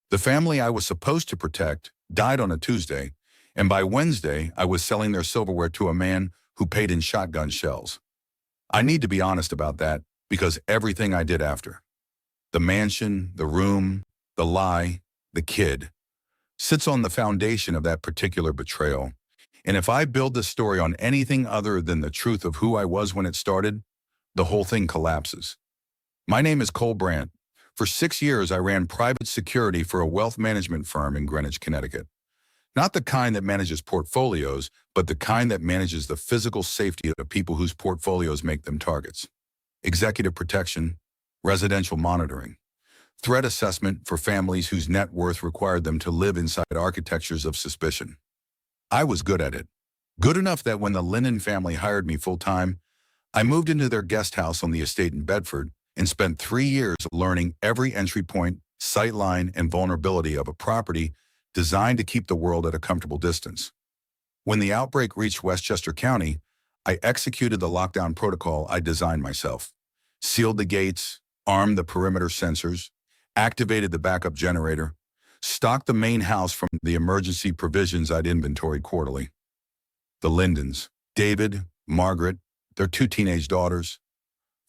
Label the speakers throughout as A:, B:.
A: The family I was supposed to protect died on a Tuesday, and by Wednesday, I was selling their silverware to a man who paid in shotgun shells. I need to be honest about that because everything I did after, the mansion, the room, the lie, the kid, sits on the foundation of that particular betrayal. And if I build this story on anything other than the truth of who I was when it started, the whole thing collapses. My name is Cole Brandt. For 6 years, I ran private security for a wealth management firm in Greenwich, Connecticut. Not the kind that manages portfolios, but the kind that manages the physical safety of people whose portfolios make them targets. Executive protection, residential monitoring, threat assessment for families whose net worth required them to live inside architectures of suspicion. I was good at it. Good enough that when the Linden family hired me full-time, I moved into their guest house on the estate in Bedford and spent 3 years learning every entry point, sight line, and vulnerability of a property designed to keep the world at a comfortable distance. When the outbreak reached Westchester County, I executed the lockdown protocol I designed myself, sealed the gates, armed the perimeter sensors, activated the backup generator, stocked the main house from the emergency provisions I'd inventoried quarterly. The Lindens, David, Margaret, their 2 teenage daughters,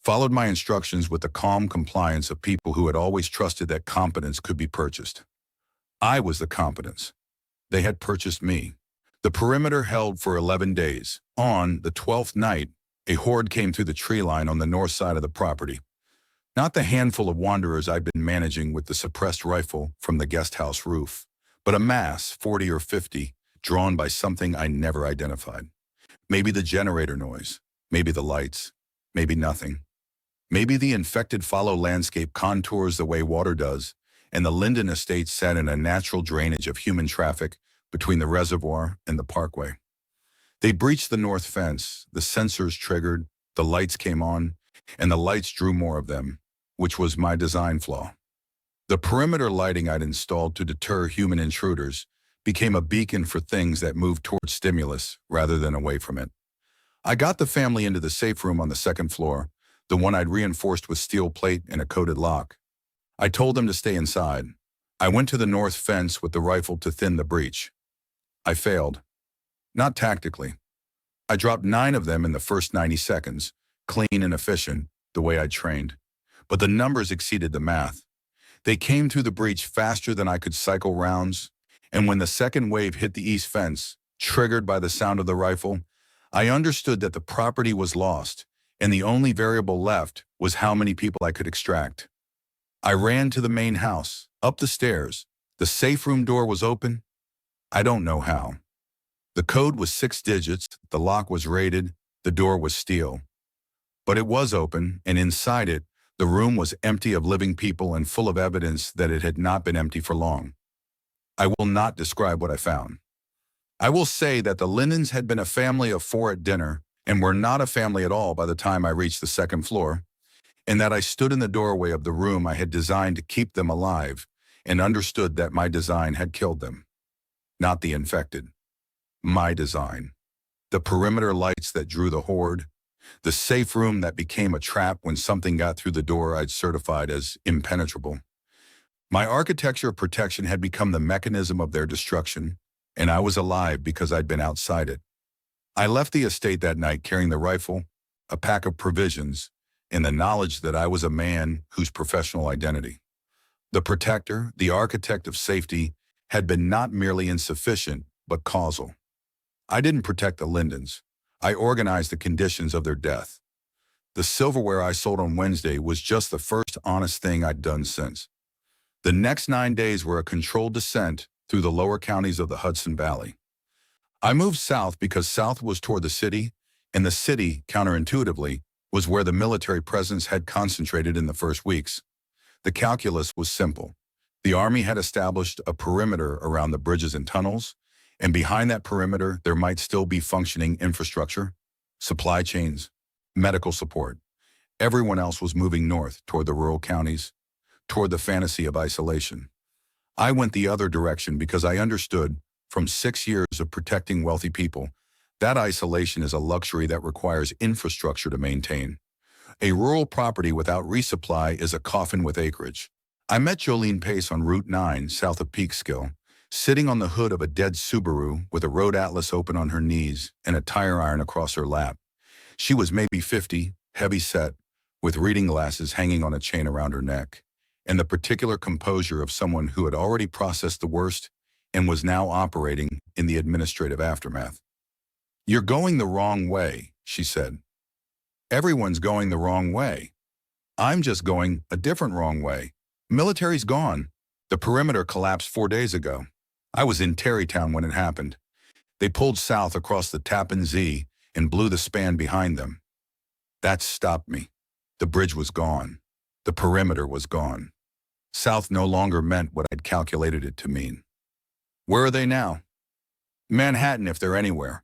A: followed my instructions with the calm compliance of people who had always trusted that competence could be purchased. I was the competence. They had purchased me. The perimeter held for 11 days. On the 12th night, a horde came through the tree line on the north side of the property. Not the handful of wanderers I'd been managing with the suppressed rifle from the guest house roof, but a mass, 40 or 50, drawn by something I never identified. Maybe the generator noise, maybe the lights, maybe nothing. Maybe the infected follow landscape contours the way water does, and the Linden estate sat in a natural drainage of human traffic between the reservoir and the parkway. They breached the north fence, the sensors triggered, the lights came on, and the lights drew more of them, which was my design flaw. The perimeter lighting I'd installed to deter human intruders became a beacon for things that moved towards stimulus rather than away from it. I got the family into the safe room on the 2nd floor, the one I'd reinforced with steel plate and a coated lock. I told them to stay inside. I went to the north fence with the rifle to thin the breach. I failed. Not tactically. I dropped 9 of them in the first 90 seconds, clean and efficient, the way I'd trained. But the numbers exceeded the math. They came through the breach faster than I could cycle rounds, and when the second wave hit the east fence, triggered by the sound of the rifle, I understood that the property was lost, and the only variable left was how many people I could extract. I ran to the main house, up the stairs. The safe room door was open. I don't know how. The code was 6 digits, the lock was rated, the door was steel. But it was open, and inside it, the room was empty of living people and full of evidence that it had not been empty for long. I will not describe what I found. I will say that the Lindens had been a family of 4 at dinner, and were not a family at all by the time I reached the 2nd floor, and that I stood in the doorway of the room I had designed to keep them alive and understood that my design had killed them. Not the infected. My design. The perimeter lights that drew the horde. The safe room that became a trap when something got through the door I'd certified as impenetrable. My architecture of protection had become the mechanism of their destruction, and I was alive because I'd been outside it. I left the estate that night carrying the rifle, a pack of provisions, and the knowledge that I was a man whose professional identity, the protector, the architect of safety, had been not merely insufficient, but causal. I didn't protect the Lindens. I organized the conditions of their death. The silverware I sold on Wednesday was just the first honest thing I'd done since. The next 9 days were a controlled descent through the lower counties of the Hudson Valley. I moved south because south was toward the city, and the city, counterintuitively, was where the military presence had concentrated in the first weeks. The calculus was simple. The Army had established a perimeter around the bridges and tunnels, and behind that perimeter there might still be functioning infrastructure, supply chains, medical support. Everyone else was moving north toward the rural counties, toward the fantasy of isolation. I went the other direction because I understood, from 6 years of protecting wealthy people, that isolation is a luxury that requires infrastructure to maintain. A rural property without resupply is a coffin with acreage. I met Jolene Pace on Route 9, south of Peekskill, sitting on the hood of a dead Subaru with a road atlas open on her knees and a tire iron across her lap. She was maybe 50, heavy-set, with reading glasses hanging on a chain around her neck, and the particular composure of someone who had already processed the worst and was now operating in the administrative aftermath. "You're going the wrong way," she said. "Everyone's going the wrong way. I'm just going a different wrong way. Military's gone. The perimeter collapsed 4 days ago. I was in Terrytown when it happened. They pulled south across the Tappan Zee and blew the span behind them. That stopped me. The bridge was gone. The perimeter was gone. South no longer meant what I'd calculated it to mean. Where are they now? Manhattan, if they're anywhere.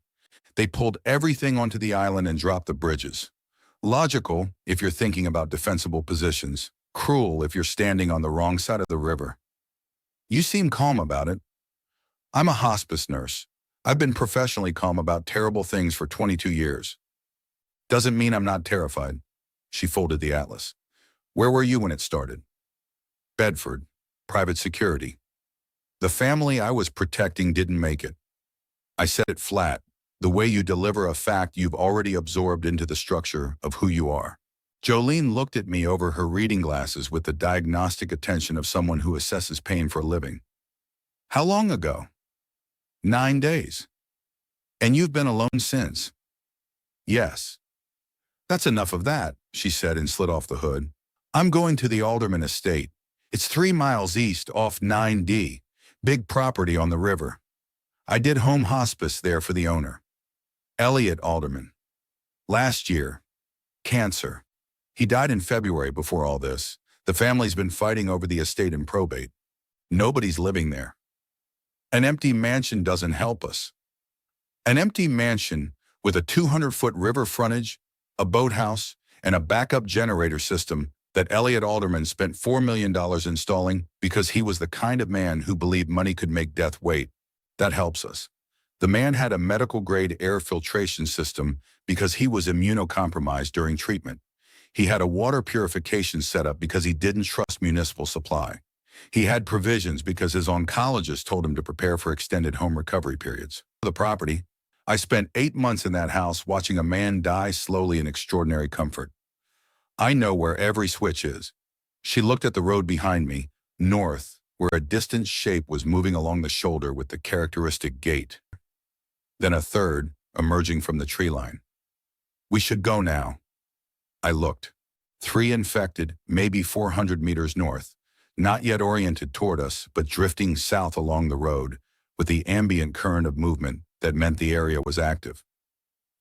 A: They pulled everything onto the island and dropped the bridges. Logical if you're thinking about defensible positions. Cruel if you're standing on the wrong side of the river. You seem calm about it." "I'm a hospice nurse. I've been professionally calm about terrible things for 22 years. Doesn't mean I'm not terrified." She folded the atlas. "Where were you when it started?" "Bedford. Private security. The family I was protecting didn't make it." I said it flat, the way you deliver a fact you've already absorbed into the structure of who you are. Jolene looked at me over her reading glasses with the diagnostic attention of someone who assesses pain for a living. "How long ago?" 9 days. "And you've been alone since?" "Yes." "That's enough of that," she said and slid off the hood. "I'm going to the Alderman estate. It's 3 miles east off 9D, big property on the river. I did home hospice there for the owner. Elliot Alderman. Last year. Cancer. He died in February before all this. The family's been fighting over the estate in probate. Nobody's living there. An empty mansion doesn't help us. An empty mansion with a 200-foot river frontage, a boathouse, and a backup generator system that Elliot Alderman spent $4 million installing because he was the kind of man who believed money could make death wait. That helps us. The man had a medical-grade air filtration system because he was immunocompromised during treatment. He had a water purification setup because he didn't trust municipal supply. He had provisions because his oncologist told him to prepare for extended home recovery periods. The property. I spent 8 months in that house watching a man die slowly in extraordinary comfort. I know where every switch is." She looked at the road behind me, north, where a distant shape was moving along the shoulder with the characteristic gait. Then a third, emerging from the tree line. "We should go now." I looked. 3 infected, maybe 400 meters north, not yet oriented toward us, but drifting south along the road, with the ambient current of movement that meant the area was active.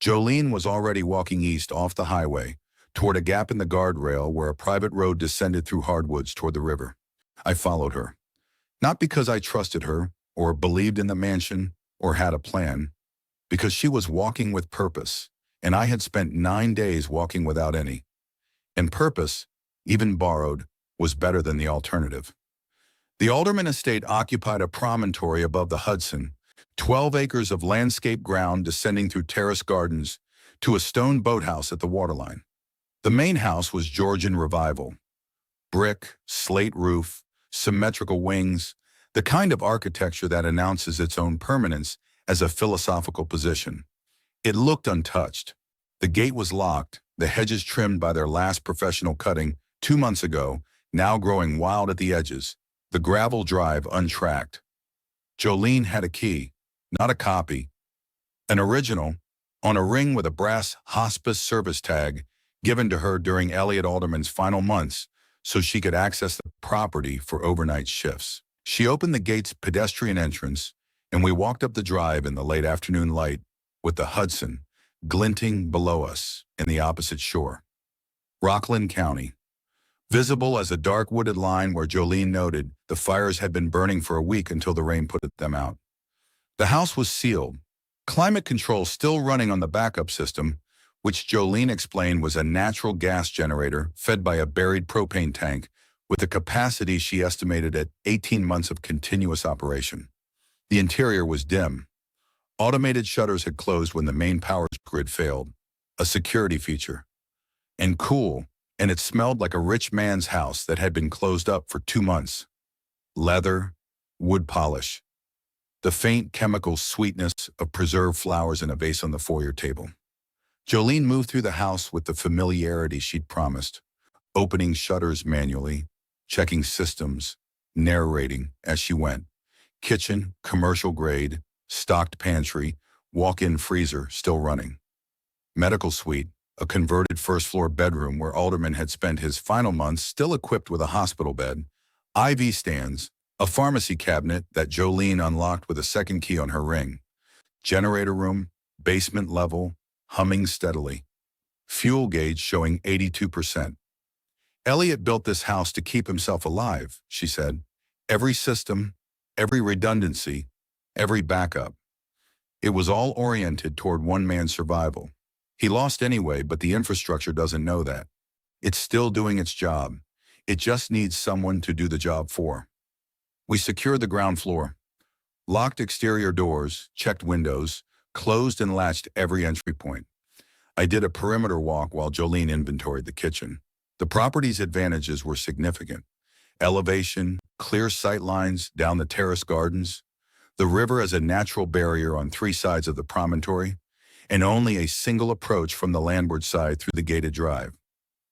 A: Jolene was already walking east off the highway, toward a gap in the guardrail where a private road descended through hardwoods toward the river. I followed her. Not because I trusted her, or believed in the mansion, or had a plan, because she was walking with purpose, and I had spent 9 days walking without any. And purpose, even borrowed, was better than the alternative. The Alderman estate occupied a promontory above the Hudson, 12 acres of landscape ground descending through terrace gardens to a stone boathouse at the waterline. The main house was Georgian Revival. Brick, slate roof, symmetrical wings, the kind of architecture that announces its own permanence as a philosophical position. It looked untouched. The gate was locked, the hedges trimmed by their last professional cutting 2 months ago, now growing wild at the edges, the gravel drive untracked. Jolene had a key, not a copy, an original, on a ring with a brass hospice service tag given to her during Elliot Alderman's final months so she could access the property for overnight shifts. She opened the gate's pedestrian entrance, and we walked up the drive in the late afternoon light, with the Hudson glinting below us in the opposite shore. Rockland County, visible as a dark wooded line where Jolene noted the fires had been burning for a week until the rain put them out. The house was sealed, climate control still running on the backup system, which Jolene explained was a natural gas generator fed by a buried propane tank with a capacity she estimated at 18 months of continuous operation. The interior was dim. Automated shutters had closed when the main power grid failed, a security feature. And cool, and it smelled like a rich man's house that had been closed up for 2 months. Leather, wood polish, the faint chemical sweetness of preserved flowers in a vase on the foyer table. Jolene moved through the house with the familiarity she'd promised, opening shutters manually, checking systems, narrating as she went. Kitchen, commercial grade, stocked pantry, walk-in freezer still running. Medical suite, a converted first-floor bedroom where Alderman had spent his final months still equipped with a hospital bed, IV stands, a pharmacy cabinet that Jolene unlocked with a second key on her ring, generator room, basement level, humming steadily, fuel gauge showing 82%. Elliot built this house to keep himself alive, she said. Every system, every redundancy, every backup. It was all oriented toward one man's survival. He lost anyway, but the infrastructure doesn't know that. It's still doing its job. It just needs someone to do the job for. We secured the ground floor, locked exterior doors, checked windows, closed and latched every entry point. I did a perimeter walk while Jolene inventoried the kitchen. The property's advantages were significant. Elevation, clear sight lines down the terrace gardens, the river as a natural barrier on 3 sides of the promontory, and only a single approach from the landward side through the gated drive.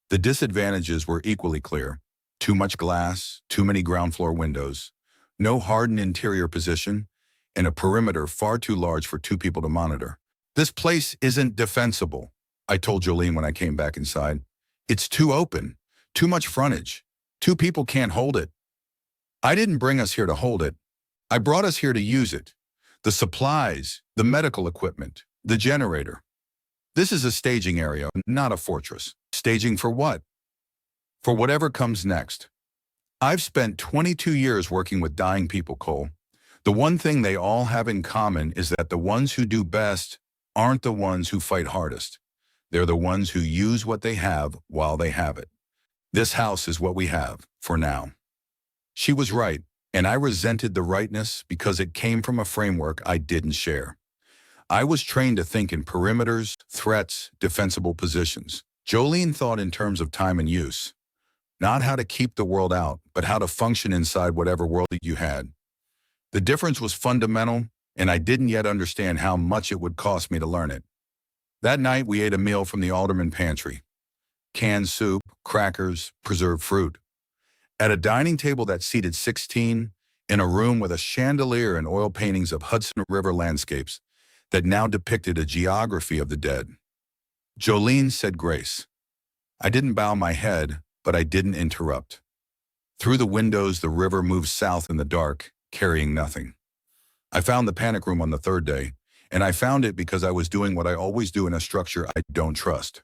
A: The disadvantages were equally clear. Too much glass, too many ground floor windows, no hardened interior position, and a perimeter far too large for 2 people to monitor. This place isn't defensible, I told Jolene when I came back inside. It's too open, too much frontage. 2 people can't hold it. I didn't bring us here to hold it. I brought us here to use it. The supplies, the medical equipment, the generator. This is a staging area, not a fortress. Staging for what? For whatever comes next. I've spent 22 years working with dying people, Cole. The one thing they all have in common is that the ones who do best aren't the ones who fight hardest. They're the ones who use what they have while they have it. This house is what we have, for now. She was right, and I resented the rightness because it came from a framework I didn't share. I was trained to think in perimeters, threats, defensible positions. Jolene thought in terms of time and use. Not how to keep the world out, but how to function inside whatever world you had. The difference was fundamental, and I didn't yet understand how much it would cost me to learn it. That night, we ate a meal from the Alderman pantry. Canned soup, crackers, preserved fruit. At a dining table that seated 16, in a room with a chandelier and oil paintings of Hudson River landscapes that now depicted a geography of the dead. Jolene said grace. I didn't bow my head, but I didn't interrupt. Through the windows, the river moved south in the dark, carrying nothing. I found the panic room on the 3rd day, and I found it because I was doing what I always do in a structure I don't trust.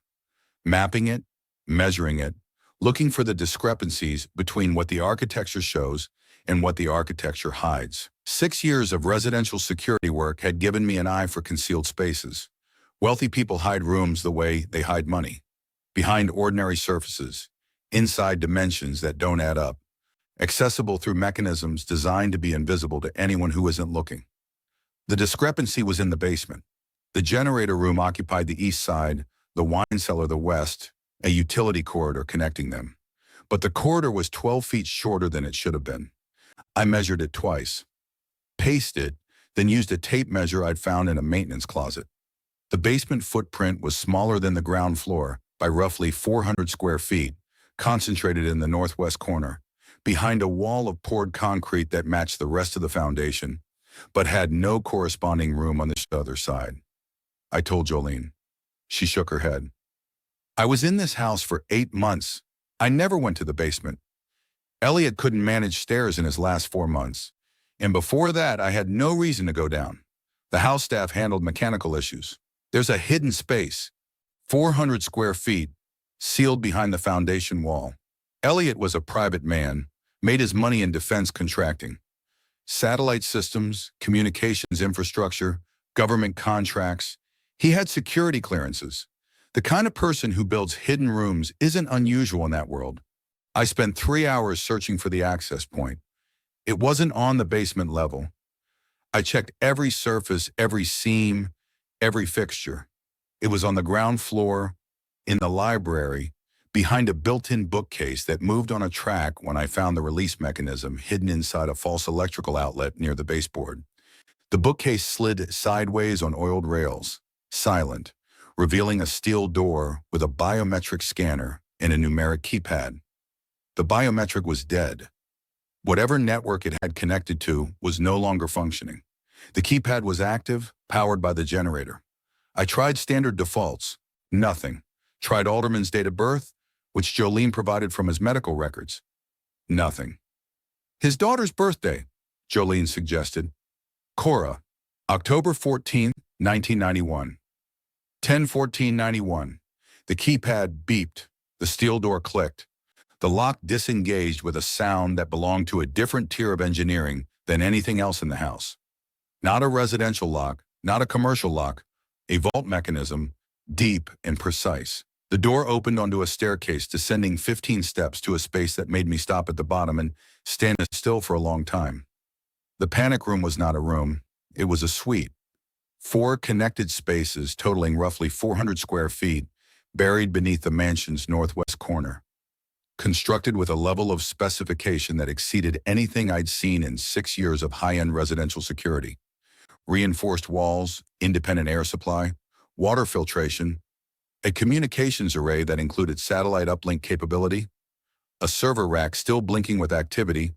A: Mapping it, measuring it, looking for the discrepancies between what the architecture shows and what the architecture hides. 6 years of residential security work had given me an eye for concealed spaces. Wealthy people hide rooms the way they hide money, behind ordinary surfaces, inside dimensions that don't add up, accessible through mechanisms designed to be invisible to anyone who isn't looking. The discrepancy was in the basement. The generator room occupied the east side, the wine cellar the west, a utility corridor connecting them. But the corridor was 12 feet shorter than it should have been. I measured it twice, paced it, then used a tape measure I'd found in a maintenance closet. The basement footprint was smaller than the ground floor by roughly 400 square feet, concentrated in the northwest corner, behind a wall of poured concrete that matched the rest of the foundation, but had no corresponding room on the other side. I told Jolene. She shook her head. I was in this house for 8 months. I never went to the basement. Elliot couldn't manage stairs in his last 4 months, and before that I had no reason to go down. The house staff handled mechanical issues. There's a hidden space, 400 square feet, sealed behind the foundation wall. Elliot was a private man, made his money in defense contracting. Satellite systems, communications infrastructure, government contracts. He had security clearances. The kind of person who builds hidden rooms isn't unusual in that world. I spent 3 hours searching for the access point. It wasn't on the basement level. I checked every surface, every seam, every fixture. It was on the ground floor, in the library, behind a built-in bookcase that moved on a track when I found the release mechanism hidden inside a false electrical outlet near the baseboard. The bookcase slid sideways on oiled rails, silent, revealing a steel door with a biometric scanner and a numeric keypad. The biometric was dead. Whatever network it had connected to was no longer functioning. The keypad was active, powered by the generator. I tried standard defaults. Nothing. Tried Alderman's date of birth, which Jolene provided from his medical records. Nothing. His daughter's birthday, Jolene suggested. Cora, October 14, 1991. 10/14/91. The keypad beeped. The steel door clicked. The lock disengaged with a sound that belonged to a different tier of engineering than anything else in the house. Not a residential lock, not a commercial lock, a vault mechanism, deep and precise. The door opened onto a staircase, descending 15 steps to a space that made me stop at the bottom and stand still for a long time. The panic room was not a room, it was a suite. 4 connected spaces totaling roughly 400 square feet, buried beneath the mansion's northwest corner. Constructed with a level of specification that exceeded anything I'd seen in 6 years of high-end residential security. Reinforced walls, independent air supply, water filtration, a communications array that included satellite uplink capability, a server rack still blinking with activity,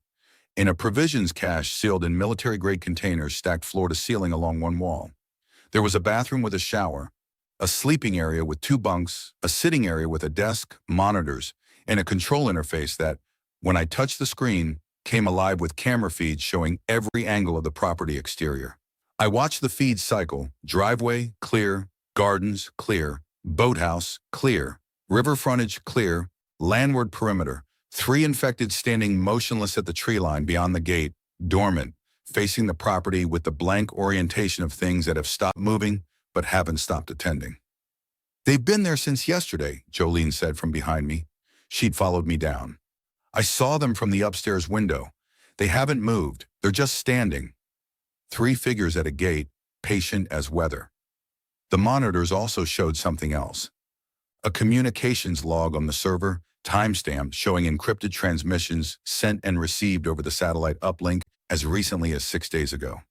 A: and a provisions cache sealed in military-grade containers stacked floor to ceiling along one wall. There was a bathroom with a shower, a sleeping area with 2 bunks, a sitting area with a desk, monitors, and a control interface that, when I touched the screen, came alive with camera feeds showing every angle of the property exterior. I watched the feeds cycle: driveway, clear; gardens, clear; boathouse, clear; river frontage, clear; landward perimeter; 3 infected standing motionless at the tree line beyond the gate, dormant, facing the property with the blank orientation of things that have stopped moving but haven't stopped attending. "They've been there since yesterday," Jolene said from behind me. She'd followed me down. "I saw them from the upstairs window. They haven't moved. They're just standing." 3 figures at a gate, patient as weather. The monitors also showed something else. A communications log on the server, timestamped, showing encrypted transmissions sent and received over the satellite uplink as recently as 6 days ago.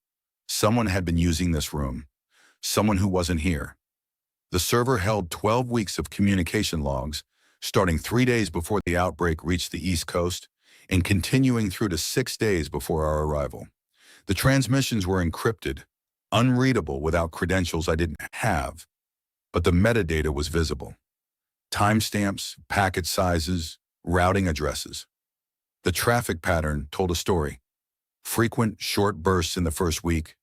A: Someone had been using this room. Someone who wasn't here. The server held 12 weeks of communication logs, starting 3 days before the outbreak reached the East Coast and continuing through to 6 days before our arrival. The transmissions were encrypted, unreadable without credentials I didn't have, but the metadata was visible. Timestamps, packet sizes, routing addresses. The traffic pattern told a story. Frequent, short bursts in the first week,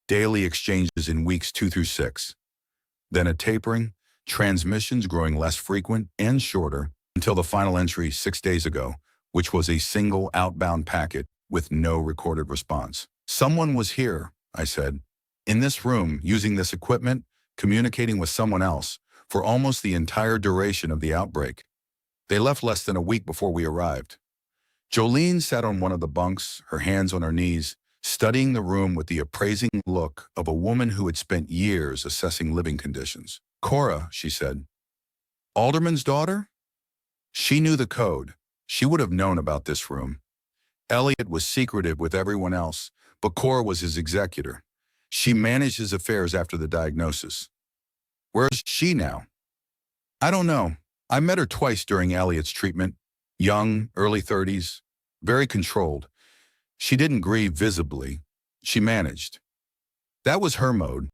A: daily exchanges in weeks 2 through 6. Then a tapering, transmissions growing less frequent and shorter until the final entry 6 days ago, which was a single outbound packet with no recorded response. "Someone was here," I said, "in this room, using this equipment, communicating with someone else, for almost the entire duration of the outbreak. They left less than a week before we arrived." Jolene sat on one of the bunks, her hands on her knees, studying the room with the appraising look of a woman who had spent years assessing living conditions. "Cora," she said. "Alderman's daughter?" She knew the code. She would have known about this room. Elliot was secretive with everyone else, but Cora was his executor. She managed his affairs after the diagnosis. "Where's she now?" "I don't know. I met her twice during Elliot's treatment. Young, early 30s, very controlled. She didn't grieve visibly. She managed. That was her mode.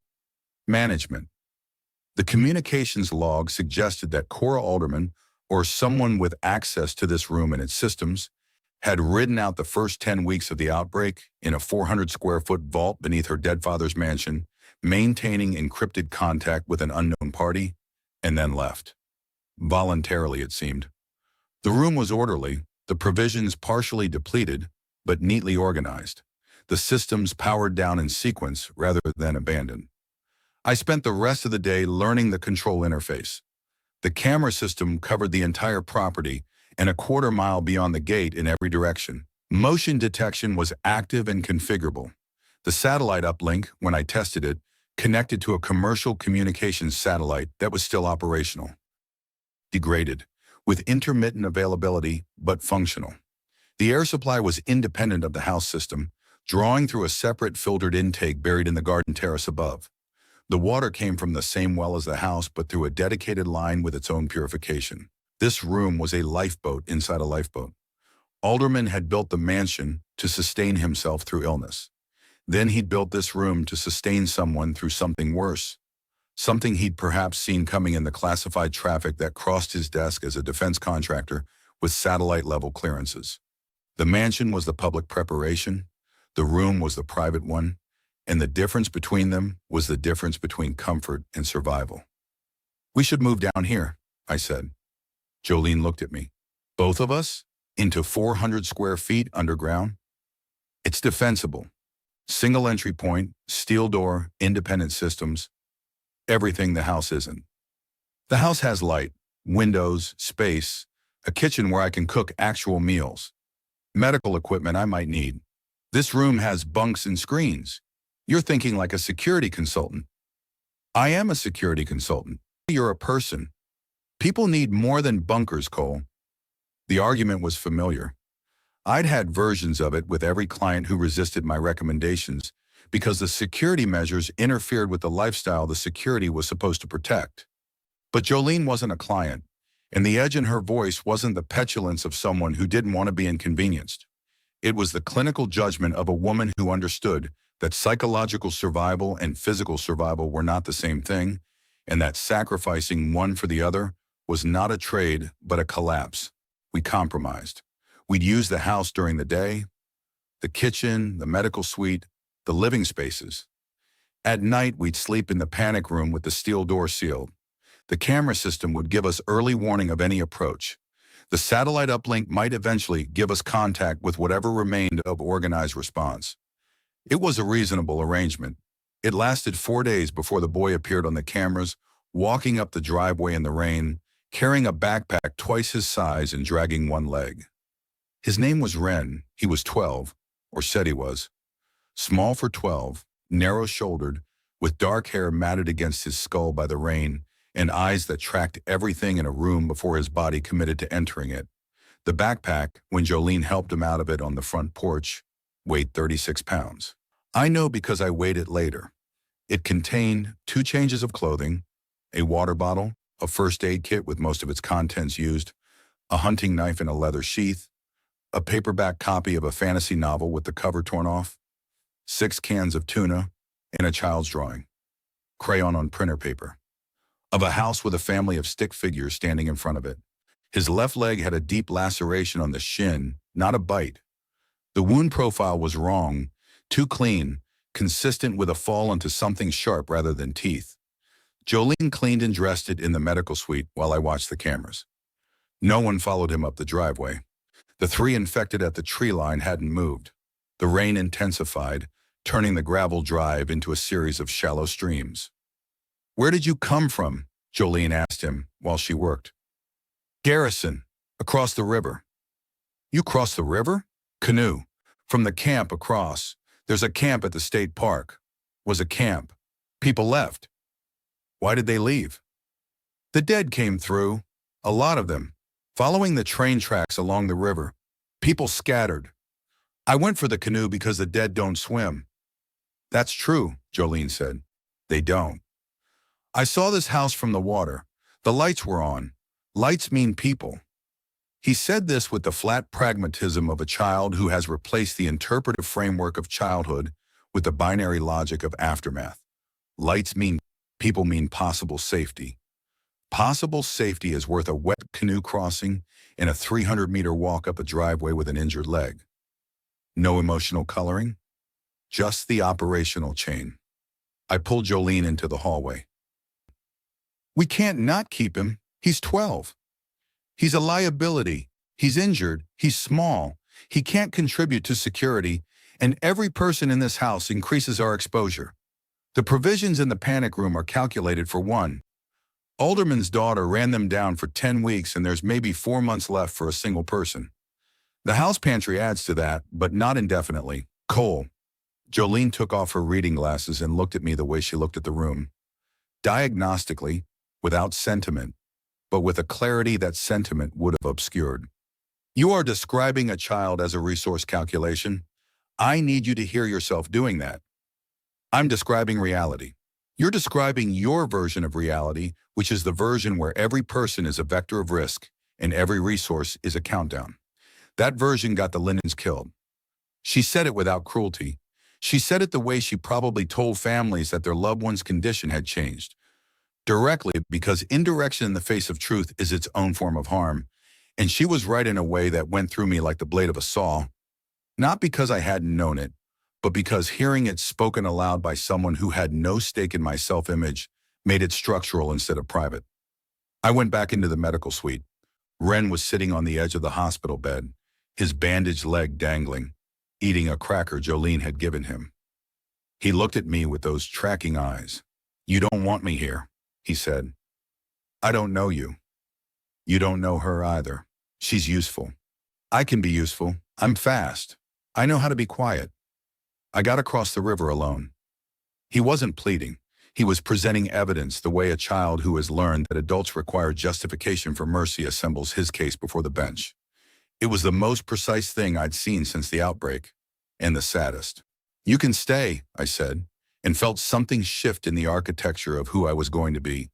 A: Management." The communications log suggested that Cora Alderman, or someone with access to this room and its systems, had ridden out the first 10 weeks of the outbreak in a 400-square-foot vault beneath her dead father's mansion, maintaining encrypted contact with an unknown party, and then left. Voluntarily, it seemed. The room was orderly, the provisions partially depleted, but neatly organized. The systems powered down in sequence rather than abandoned. I spent the rest of the day learning the control interface. The camera system covered the entire property and a quarter mile beyond the gate in every direction. Motion detection was active and configurable. The satellite uplink, when I tested it, connected to a commercial communications satellite that was still operational. Degraded, with intermittent availability but functional. The air supply was independent of the house system, drawing through a separate filtered intake buried in the garden terrace above. The water came from the same well as the house but through a dedicated line with its own purification. This room was a lifeboat inside a lifeboat. Alderman had built the mansion to sustain himself through illness. Then he'd built this room to sustain someone through something worse. Something he'd perhaps seen coming in the classified traffic that crossed his desk as a defense contractor with satellite-level clearances. The mansion was the public preparation, the room was the private one, and the difference between them was the difference between comfort and survival. "We should move down here," I said. Jolene looked at me. "Both of us? Into 400 square feet underground?" "It's defensible. Single entry point, steel door, independent systems. Everything the house isn't. The house has light, windows, space, a kitchen where I can cook actual meals, medical equipment I might need. This room has bunks and screens. You're thinking like a security consultant." "I am a security consultant. You're a person. People need more than bunkers, Cole." The argument was familiar. I'd had versions of it with every client who resisted my recommendations because the security measures interfered with the lifestyle the security was supposed to protect. But Jolene wasn't a client, and the edge in her voice wasn't the petulance of someone who didn't want to be inconvenienced. It was the clinical judgment of a woman who understood that psychological survival and physical survival were not the same thing, and that sacrificing one for the other was not a trade but a collapse. We compromised. We'd use the house during the day, the kitchen, the medical suite, the living spaces. At night, we'd sleep in the panic room with the steel door sealed. The camera system would give us early warning of any approach. The satellite uplink might eventually give us contact with whatever remained of organized response. It was a reasonable arrangement. It lasted 4 days before the boy appeared on the cameras, walking up the driveway in the rain, carrying a backpack twice his size and dragging one leg. His name was Ren. He was 12, or said he was. Small for 12, narrow-shouldered, with dark hair matted against his skull by the rain, and eyes that tracked everything in a room before his body committed to entering it. The backpack, when Jolene helped him out of it on the front porch, weighed 36 pounds. I know because I weighed it later. It contained 2 changes of clothing, a water bottle, a first aid kit with most of its contents used, a hunting knife in a leather sheath, a paperback copy of a fantasy novel with the cover torn off, 6 cans of tuna, and a child's drawing, crayon on printer paper, of a house with a family of stick figures standing in front of it. His left leg had a deep laceration on the shin, not a bite. The wound profile was wrong, too clean, consistent with a fall into something sharp rather than teeth. Jolene cleaned and dressed it in the medical suite while I watched the cameras. No one followed him up the driveway. The 3 infected at the tree line hadn't moved. The rain intensified, turning the gravel drive into a series of shallow streams. "Where did you come from?" Jolene asked him while she worked. "Garrison, across the river." "You crossed the river?" "Canoe. From the camp across. There's a camp at the state park." "Was a camp. People left." "Why did they leave?" "The dead came through. A lot of them. Following the train tracks along the river. People scattered. I went for the canoe because the dead don't swim." "That's true," Jolene said. "They don't. I saw this house from the water. The lights were on. Lights mean people." He said this with the flat pragmatism of a child who has replaced the interpretive framework of childhood with the binary logic of aftermath. Lights mean people mean possible safety. Possible safety is worth a wet canoe crossing and a 300-meter walk up a driveway with an injured leg. No emotional coloring, just the operational chain. I pulled Jolene into the hallway. "We can't not keep him. He's 12. He's a liability. He's injured. He's small. He can't contribute to security, and every person in this house increases our exposure. The provisions in the panic room are calculated for 1. Alderman's daughter ran them down for 10 weeks, and there's maybe 4 months left for a single person. The house pantry adds to that, but not indefinitely. Cole." Jolene took off her reading glasses and looked at me the way she looked at the room. Diagnostically, without sentiment. but with a clarity that sentiment would have obscured. You are describing a child as a resource calculation. I need you to hear yourself doing that. I'm describing reality. You're describing your version of reality, which is the version where every person is a vector of risk and every resource is a countdown. That version got the Lindens killed. She said it without cruelty. She said it the way she probably told families that their loved one's condition had changed. Directly, because indirection in the face of truth is its own form of harm. And she was right in a way that went through me like the blade of a saw. Not because I hadn't known it, but because hearing it spoken aloud by someone who had no stake in my self-image made it structural instead of private. I went back into the medical suite. Ren was sitting on the edge of the hospital bed, his bandaged leg dangling, eating a cracker Jolene had given him. He looked at me with those tracking eyes. "You don't want me here," he said. "I don't know you. You don't know her either. She's useful. I can be useful. I'm fast. I know how to be quiet. I got across the river alone." He wasn't pleading. He was presenting evidence the way a child who has learned that adults require justification for mercy assembles his case before the bench. It was the most precise thing I'd seen since the outbreak, and the saddest. "You can stay," I said, and felt something shift in the architecture of who I was going to be.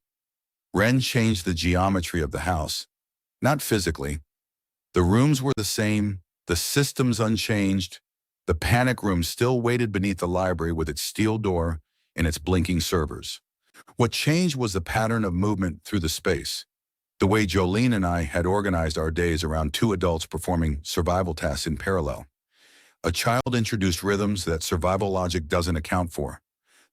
A: Ren changed the geometry of the house, not physically. The rooms were the same, the systems unchanged. The panic room still waited beneath the library with its steel door and its blinking servers. What changed was the pattern of movement through the space. The way Jolene and I had organized our days around two adults performing survival tasks in parallel. A child introduced rhythms that survival logic doesn't account for.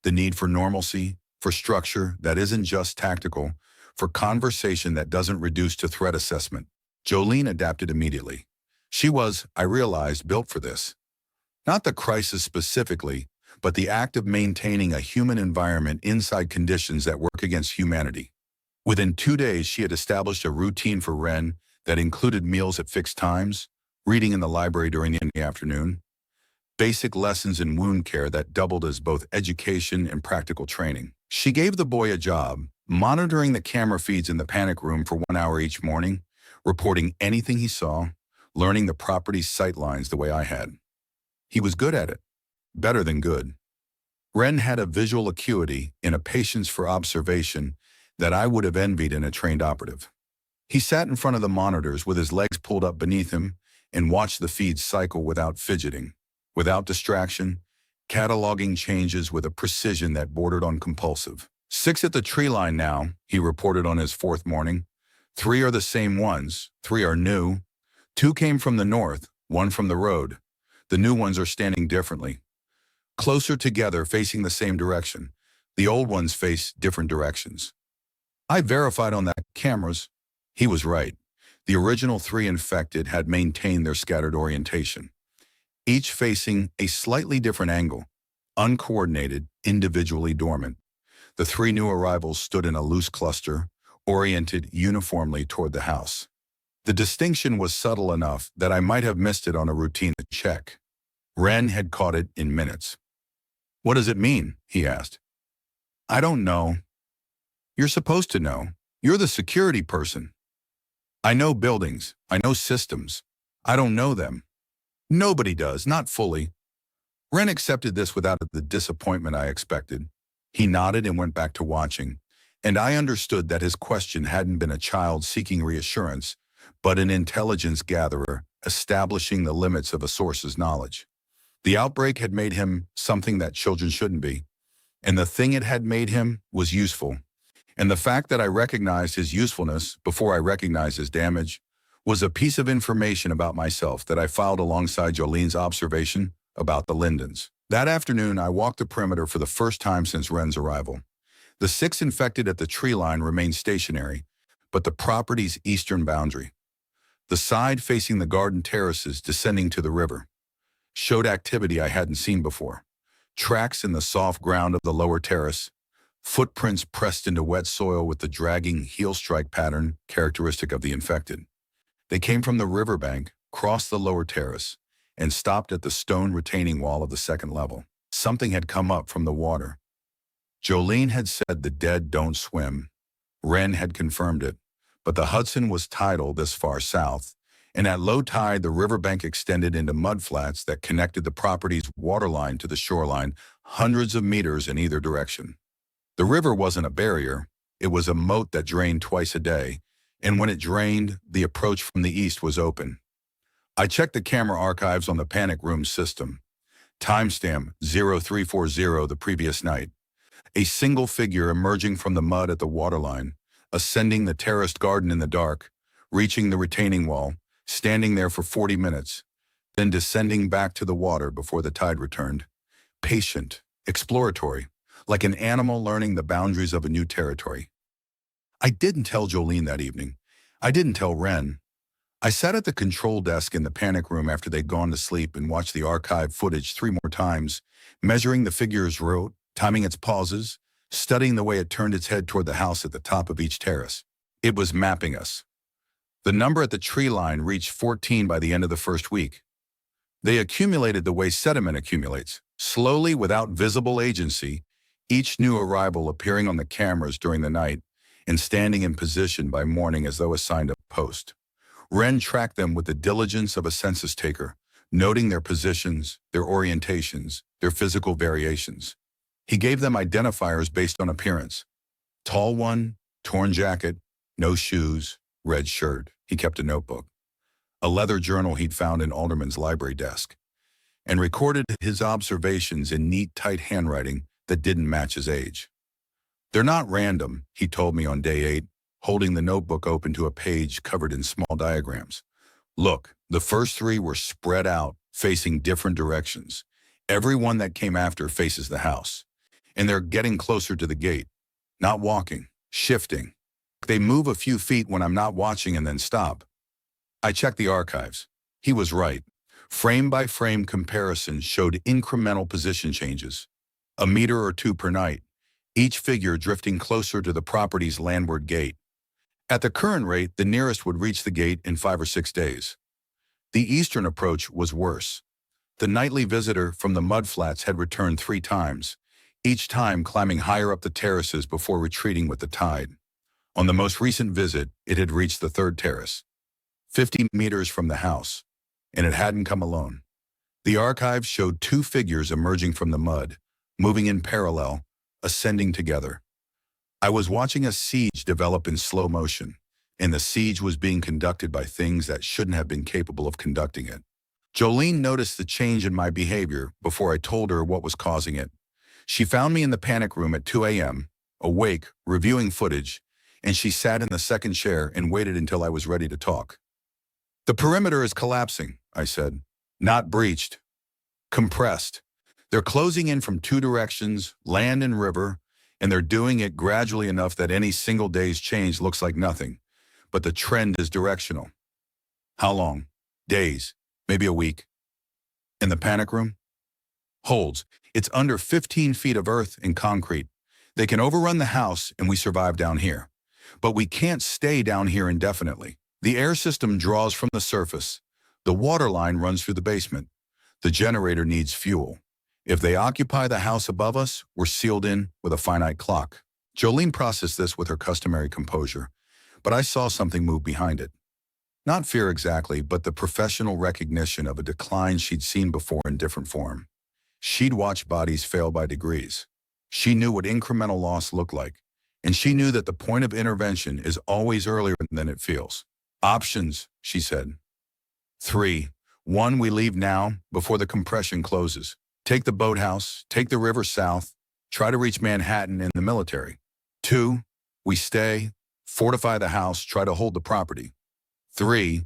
A: The need for normalcy, for structure that isn't just tactical, for conversation that doesn't reduce to threat assessment. Jolene adapted immediately. She was, I realized, built for this. Not the crisis specifically, but the act of maintaining a human environment inside conditions that work against humanity. Within 2 days, she had established a routine for Ren that included meals at fixed times, reading in the library during the afternoon, basic lessons in wound care that doubled as both education and practical training. She gave the boy a job, monitoring the camera feeds in the panic room for 1 hour each morning, reporting anything he saw, learning the property's sightlines the way I had. He was good at it, better than good. Ren had a visual acuity and a patience for observation that I would have envied in a trained operative. He sat in front of the monitors with his legs pulled up beneath him and watched the feeds cycle without fidgeting, without distraction, cataloging changes with a precision that bordered on compulsive. 6 at the tree line now, he reported on his 4th morning. 3 are the same ones, 3 are new. 2 came from the north, 1 from the road. The new ones are standing differently. Closer together, facing the same direction. The old ones face different directions. I verified on that cameras. He was right. The original 3 infected had maintained their scattered orientation, each facing a slightly different angle, uncoordinated, individually dormant. The 3 new arrivals stood in a loose cluster, oriented uniformly toward the house. The distinction was subtle enough that I might have missed it on a routine check. Ren had caught it in minutes. "What does it mean?" he asked. "I don't know." "You're supposed to know. You're the security person." "I know buildings. I know systems. I don't know them." "Nobody does, not fully." Ren accepted this without the disappointment I expected. He nodded and went back to watching, and I understood that his question hadn't been a child seeking reassurance, but an intelligence gatherer establishing the limits of a source's knowledge. The outbreak had made him something that children shouldn't be, and the thing it had made him was useful. And the fact that I recognized his usefulness before I recognized his damage was a piece of information about myself that I filed alongside Jolene's observation about the Lindens. That afternoon, I walked the perimeter for the first time since Ren's arrival. The 6 infected at the tree line remained stationary, but the property's eastern boundary, the side facing the garden terraces descending to the river, showed activity I hadn't seen before. Tracks in the soft ground of the lower terrace, footprints pressed into wet soil with the dragging heel strike pattern characteristic of the infected. They came from the riverbank, crossed the lower terrace, and stopped at the stone retaining wall of the 2nd level. Something had come up from the water. Jolene had said the dead don't swim. Ren had confirmed it, But the Hudson was tidal this far south, and at low tide the riverbank extended into mudflats that connected the property's waterline to the shoreline hundreds of meters in either direction. The river wasn't a barrier, it was a moat that drained twice a day, and when it drained, the approach from the east was open. I checked the camera archives on the panic room system. Timestamp 0340 the previous night. A single figure emerging from the mud at the waterline, ascending the terraced garden in the dark, reaching the retaining wall, standing there for 40 minutes, then descending back to the water before the tide returned. Patient, exploratory, like an animal learning the boundaries of a new territory. I didn't tell Jolene that evening. I didn't tell Ren. I sat at the control desk in the panic room after they'd gone to sleep and watched the archive footage 3 more times, measuring the figure's route, timing its pauses, studying the way it turned its head toward the house at the top of each terrace. It was mapping us. The number at the tree line reached 14 by the end of the first week. They accumulated the way sediment accumulates, slowly without visible agency, each new arrival appearing on the cameras during the night and standing in position by morning as though assigned a post. Ren tracked them with the diligence of a census taker, noting their positions, their orientations, their physical variations. He gave them identifiers based on appearance. Tall one, torn jacket, no shoes, red shirt. He kept a notebook, a leather journal he'd found in Alderman's library desk, and recorded his observations in neat, tight handwriting that didn't match his age. They're not random, he told me on day 8, holding the notebook open to a page covered in small diagrams. Look, the first 3 were spread out, facing different directions. Every one that came after faces the house. And they're getting closer to the gate. Not walking, shifting. They move a few feet when I'm not watching and then stop. I checked the archives. He was right. Frame-by-frame comparisons showed incremental position changes. A meter or 2 per night, each figure drifting closer to the property's landward gate. At the current rate, the nearest would reach the gate in 5 or 6 days. The eastern approach was worse. The nightly visitor from the mudflats had returned 3 times, each time climbing higher up the terraces before retreating with the tide. On the most recent visit, it had reached the 3rd terrace, 50 meters from the house, and it hadn't come alone. The archives showed 2 figures emerging from the mud, moving in parallel, ascending together. I was watching a siege develop in slow motion, and the siege was being conducted by things that shouldn't have been capable of conducting it. Jolene noticed the change in my behavior before I told her what was causing it. She found me in the panic room at 2 a.m., awake, reviewing footage, and she sat in the second chair and waited until I was ready to talk. The perimeter is collapsing, I said. Not breached. Compressed. They're closing in from 2 directions, land and river, and they're doing it gradually enough that any single day's change looks like nothing. But the trend is directional. How long? Days. Maybe a week. In the panic room? Holds. It's under 15 feet of earth and concrete. They can overrun the house and we survive down here. But we can't stay down here indefinitely. The air system draws from the surface. The water line runs through the basement. The generator needs fuel. If they occupy the house above us, we're sealed in with a finite clock. Jolene processed this with her customary composure, but I saw something move behind it. Not fear exactly, but the professional recognition of a decline she'd seen before in different form. She'd watched bodies fail by degrees. She knew what incremental loss looked like, and she knew that the point of intervention is always earlier than it feels. Options, she said. 3. 1, we leave now, before the compression closes. Take the boathouse, take the river south, try to reach Manhattan in the military. 2, we stay, fortify the house, try to hold the property. 3,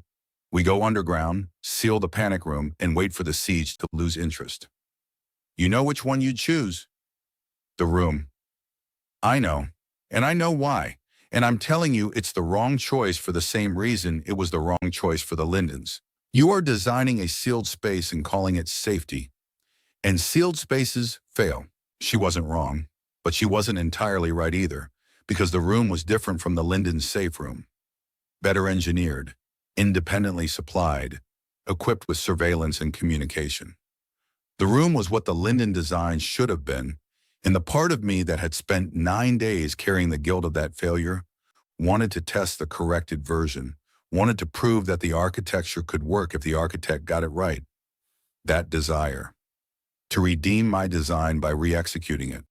A: we go underground, seal the panic room, and wait for the siege to lose interest. You know which one you'd choose? The room. I know, and I know why. And I'm telling you, it's the wrong choice for the same reason it was the wrong choice for the Lindens. You are designing a sealed space and calling it safety. And sealed spaces fail. She wasn't wrong, but she wasn't entirely right either, because the room was different from the Lindens' safe room. Better engineered, independently supplied, equipped with surveillance and communication. The room was what the Linden design should have been, and the part of me that had spent 9 days carrying the guilt of that failure wanted to test the corrected version, wanted to prove that the architecture could work if the architect got it right. That desire to redeem my design by re-executing it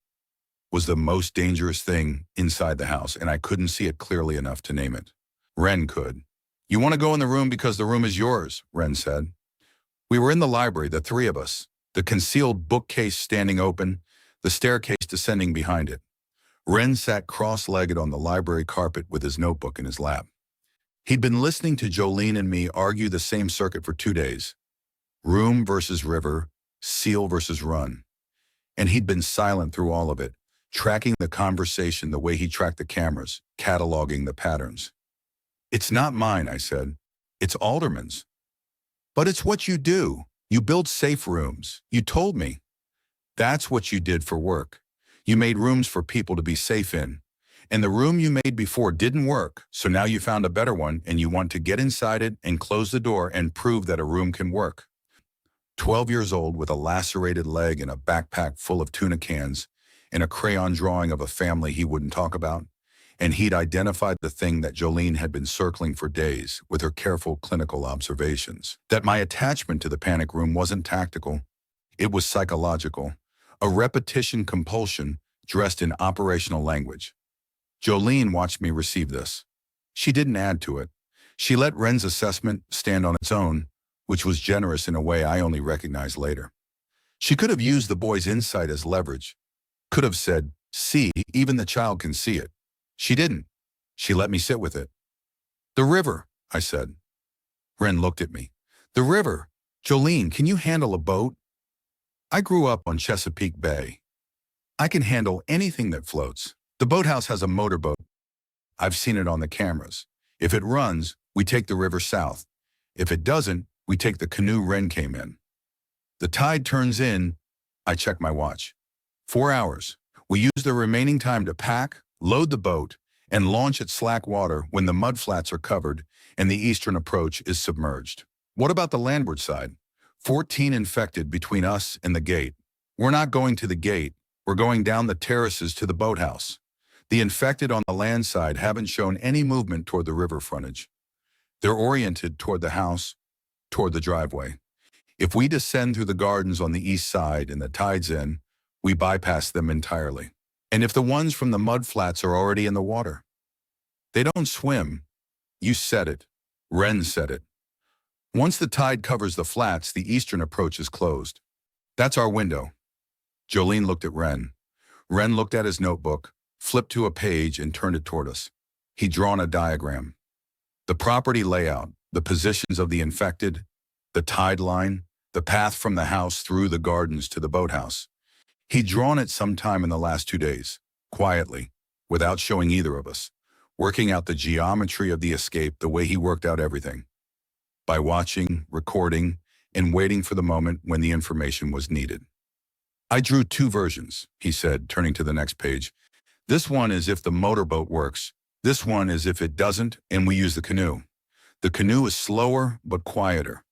A: was the most dangerous thing inside the house, and I couldn't see it clearly enough to name it. Ren could. "You want to go in the room because the room is yours," Ren said. We were in the library, the three of us, the concealed bookcase standing open, the staircase descending behind it. Ren sat cross-legged on the library carpet with his notebook in his lap. He'd been listening to Jolene and me argue the same circuit for 2 days. Room versus river, seal versus run. And he'd been silent through all of it, tracking the conversation the way he tracked the cameras, cataloging the patterns. "It's not mine," I said. "It's Alderman's." "But it's what you do. You build safe rooms. You told me." "That's what you did for work. You made rooms for people to be safe in. And the room you made before didn't work, so now you found a better one and you want to get inside it and close the door and prove that a room can work." 12 years old with a lacerated leg and a backpack full of tuna cans and a crayon drawing of a family he wouldn't talk about, and he'd identified the thing that Jolene had been circling for days with her careful clinical observations. That my attachment to the panic room wasn't tactical. It was psychological. A repetition compulsion dressed in operational language. Jolene watched me receive this. She didn't add to it. She let Ren's assessment stand on its own, which was generous in a way I only recognized later. She could have used the boy's insight as leverage. Could have said, "See, even the child can see it." She didn't. She let me sit with it. "The river," I said. Ren looked at me. "The river. Jolene, can you handle a boat?" "I grew up on Chesapeake Bay. I can handle anything that floats. The boathouse has a motorboat. I've seen it on the cameras. If it runs, we take the river south. If it doesn't, we take the canoe Ren came in. The tide turns in." I checked my watch. 4 hours. We use the remaining time to pack, load the boat, and launch at slack water when the mudflats are covered and the eastern approach is submerged. "What about the landward side? 14 infected between us and the gate. We're not going to the gate. We're going down the terraces to the boathouse. The infected on the land side haven't shown any movement toward the river frontage. They're oriented toward the house, toward the driveway. If we descend through the gardens on the east side and the tide's in, we bypass them entirely. And if the ones from the mudflats are already in the water? They don't swim." "You said it." Ren said it. "Once the tide covers the flats, the eastern approach is closed. That's our window." Jolene looked at Ren. Ren looked at his notebook, flipped to a page and turned it toward us. He'd drawn a diagram. The property layout, the positions of the infected, the tide line, the path from the house through the gardens to the boathouse. He'd drawn it sometime in the last 2 days, quietly, without showing either of us, working out the geometry of the escape the way he worked out everything. By watching, recording, and waiting for the moment when the information was needed. "I drew 2 versions," he said, turning to the next page. "This one is if the motorboat works. This one is if it doesn't and we use the canoe. The canoe is slower but quieter.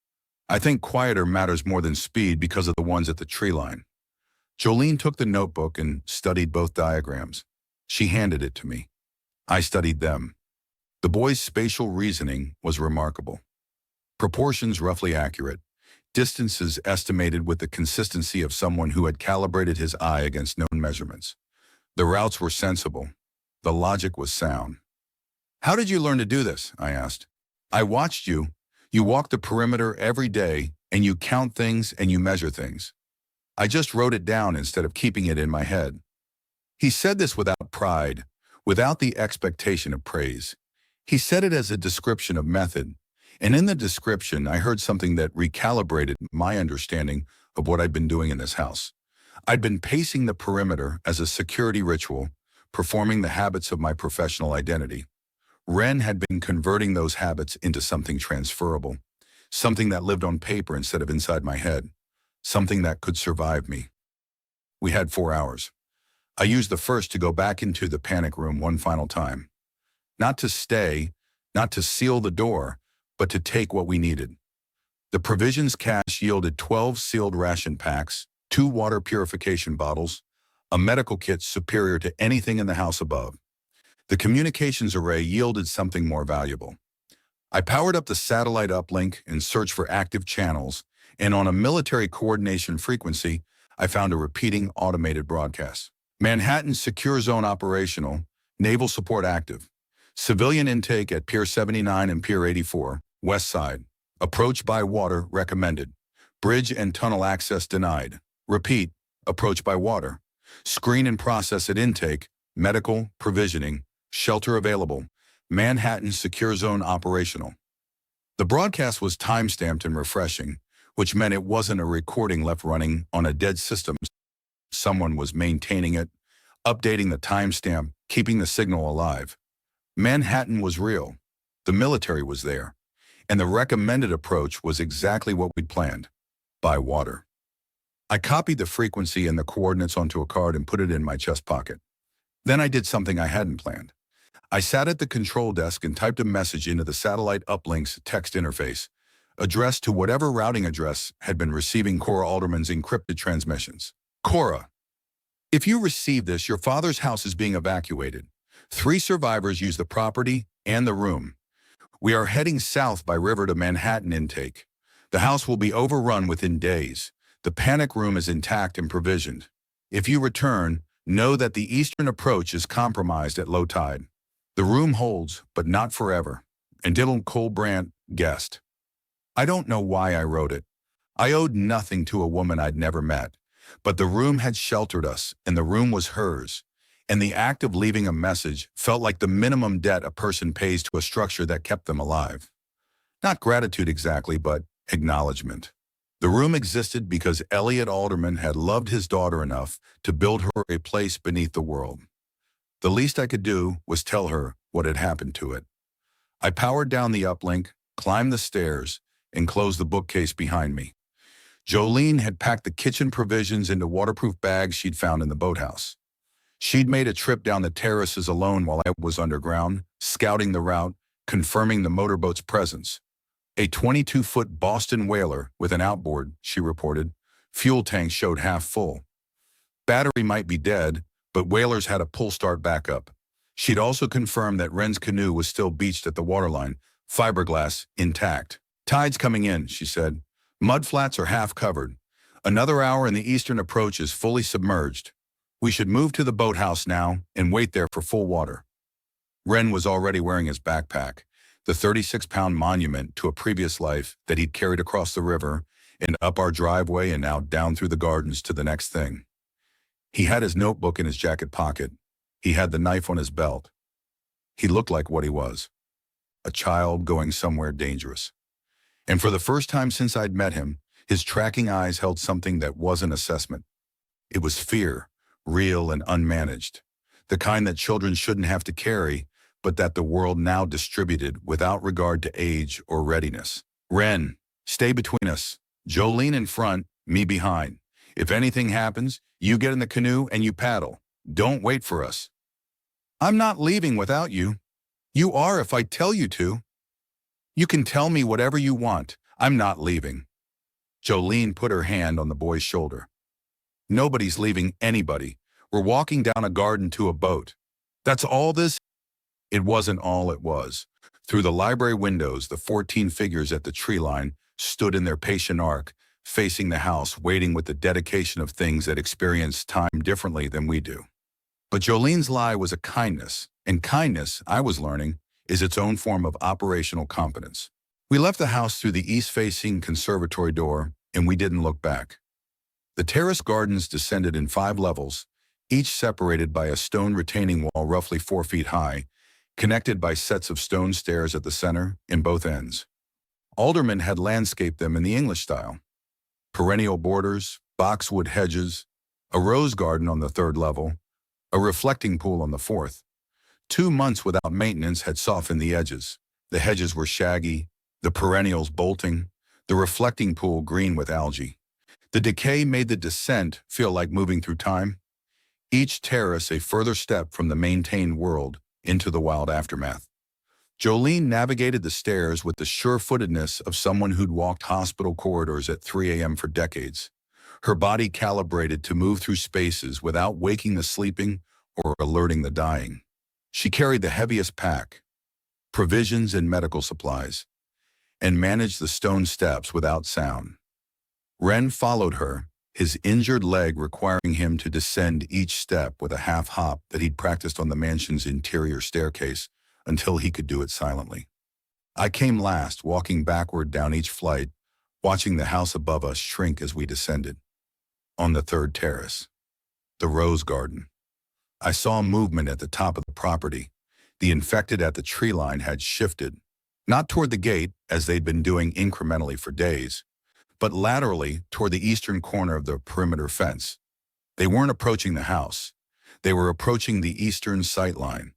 A: I think quieter matters more than speed because of the ones at the tree line." Jolene took the notebook and studied both diagrams. She handed it to me. I studied them. The boy's spatial reasoning was remarkable. Proportions roughly accurate. Distances estimated with the consistency of someone who had calibrated his eye against known measurements. The routes were sensible. The logic was sound. "How did you learn to do this?" I asked. "I watched you. You walk the perimeter every day, and you count things and you measure things. I just wrote it down instead of keeping it in my head." He said this without pride, without the expectation of praise. He said it as a description of method, and in the description I heard something that recalibrated my understanding of what I'd been doing in this house. I'd been pacing the perimeter as a security ritual, performing the habits of my professional identity. Ren had been converting those habits into something transferable, something that lived on paper instead of inside my head, something that could survive me. We had 4 hours. I used the first to go back into the panic room one final time. Not to stay, not to seal the door, but to take what we needed. The provisions cache yielded 12 sealed ration packs, 2 water purification bottles, a medical kit superior to anything in the house above. The communications array yielded something more valuable. I powered up the satellite uplink in search for active channels, and on a military coordination frequency, I found a repeating automated broadcast. Manhattan Secure Zone operational, naval support active. Civilian intake at Pier 79 and Pier 84, west side. Approach by water recommended. Bridge and tunnel access denied. Repeat, approach by water. Screen and process at intake, medical, provisioning, shelter available. Manhattan Secure Zone operational. The broadcast was time-stamped and refreshing, which meant it wasn't a recording left running on a dead system. Someone was maintaining it, updating the timestamp, keeping the signal alive. Manhattan was real. The military was there. And the recommended approach was exactly what we'd planned. By water. I copied the frequency and the coordinates onto a card and put it in my chest pocket. Then I did something I hadn't planned. I sat at the control desk and typed a message into the satellite uplink's text interface, addressed to whatever routing address had been receiving Cora Alderman's encrypted transmissions. Cora, if you receive this, your father's house is being evacuated. 3 survivors use the property and the room. We are heading south by river to Manhattan intake. The house will be overrun within days. The panic room is intact and provisioned. If you return, know that the eastern approach is compromised at low tide. The room holds, but not forever. And Dylan Colbrant, guest. I don't know why I wrote it. I owed nothing to a woman I'd never met. But the room had sheltered us, and the room was hers. And the act of leaving a message felt like the minimum debt a person pays to a structure that kept them alive. Not gratitude exactly, but acknowledgement. The room existed because Elliot Alderman had loved his daughter enough to build her a place beneath the world. The least I could do was tell her what had happened to it. I powered down the uplink, climbed the stairs, and closed the bookcase behind me. Jolene had packed the kitchen provisions into waterproof bags she'd found in the boathouse. She'd made a trip down the terraces alone while I was underground, scouting the route, confirming the motorboat's presence. A 22-foot Boston whaler with an outboard, she reported. Fuel tank showed half full. Battery might be dead, but whalers had a pull-start backup. She'd also confirmed that Wren's canoe was still beached at the waterline, fiberglass intact. Tide's coming in, she said. Mudflats are half covered. Another hour and the eastern approach is fully submerged. We should move to the boathouse now and wait there for full water. Wren was already wearing his backpack, the 36-pound monument to a previous life that he'd carried across the river and up our driveway and now down through the gardens to the next thing. He had his notebook in his jacket pocket. He had the knife on his belt. He looked like what he was, a child going somewhere dangerous. And for the first time since I'd met him, his tracking eyes held something that wasn't assessment. It was fear, real and unmanaged, the kind that children shouldn't have to carry, but that the world now distributed without regard to age or readiness. Wren, stay between us. Jolene in front, me behind. If anything happens, you get in the canoe and you paddle. Don't wait for us. I'm not leaving without you. You are if I tell you to. You can tell me whatever you want. I'm not leaving. Jolene put her hand on the boy's shoulder. Nobody's leaving anybody. We're walking down a garden to a boat. That's all this? It wasn't all it was. Through the library windows, the 14 figures at the tree line stood in their patient arc, facing the house, waiting with the dedication of things that experience time differently than we do. But Jolene's lie was a kindness, and kindness, I was learning, is its own form of operational competence. We left the house through the east-facing conservatory door, and we didn't look back. The terrace gardens descended in 5 levels, each separated by a stone retaining wall roughly 4 feet high, connected by sets of stone stairs at the center and both ends. Alderman had landscaped them in the English style. Perennial borders, boxwood hedges, a rose garden on the 3rd level, a reflecting pool on the 4th. 2 months without maintenance had softened the edges. The hedges were shaggy, the perennials bolting, the reflecting pool green with algae. The decay made the descent feel like moving through time. Each terrace a further step from the maintained world into the wild aftermath. Jolene navigated the stairs with the sure-footedness of someone who'd walked hospital corridors at 3 a.m. for decades, her body calibrated to move through spaces without waking the sleeping or alerting the dying. She carried the heaviest pack, provisions and medical supplies, and managed the stone steps without sound. Ren followed her, his injured leg requiring him to descend each step with a half hop that he'd practiced on the mansion's interior staircase until he could do it silently. I came last, walking backward down each flight, watching the house above us shrink as we descended. On the third terrace, the rose garden, I saw movement at the top of the property. The infected at the tree line had shifted, not toward the gate, as they'd been doing incrementally for days, but laterally toward the eastern corner of the perimeter fence. They weren't approaching the house. They were approaching the eastern sight line,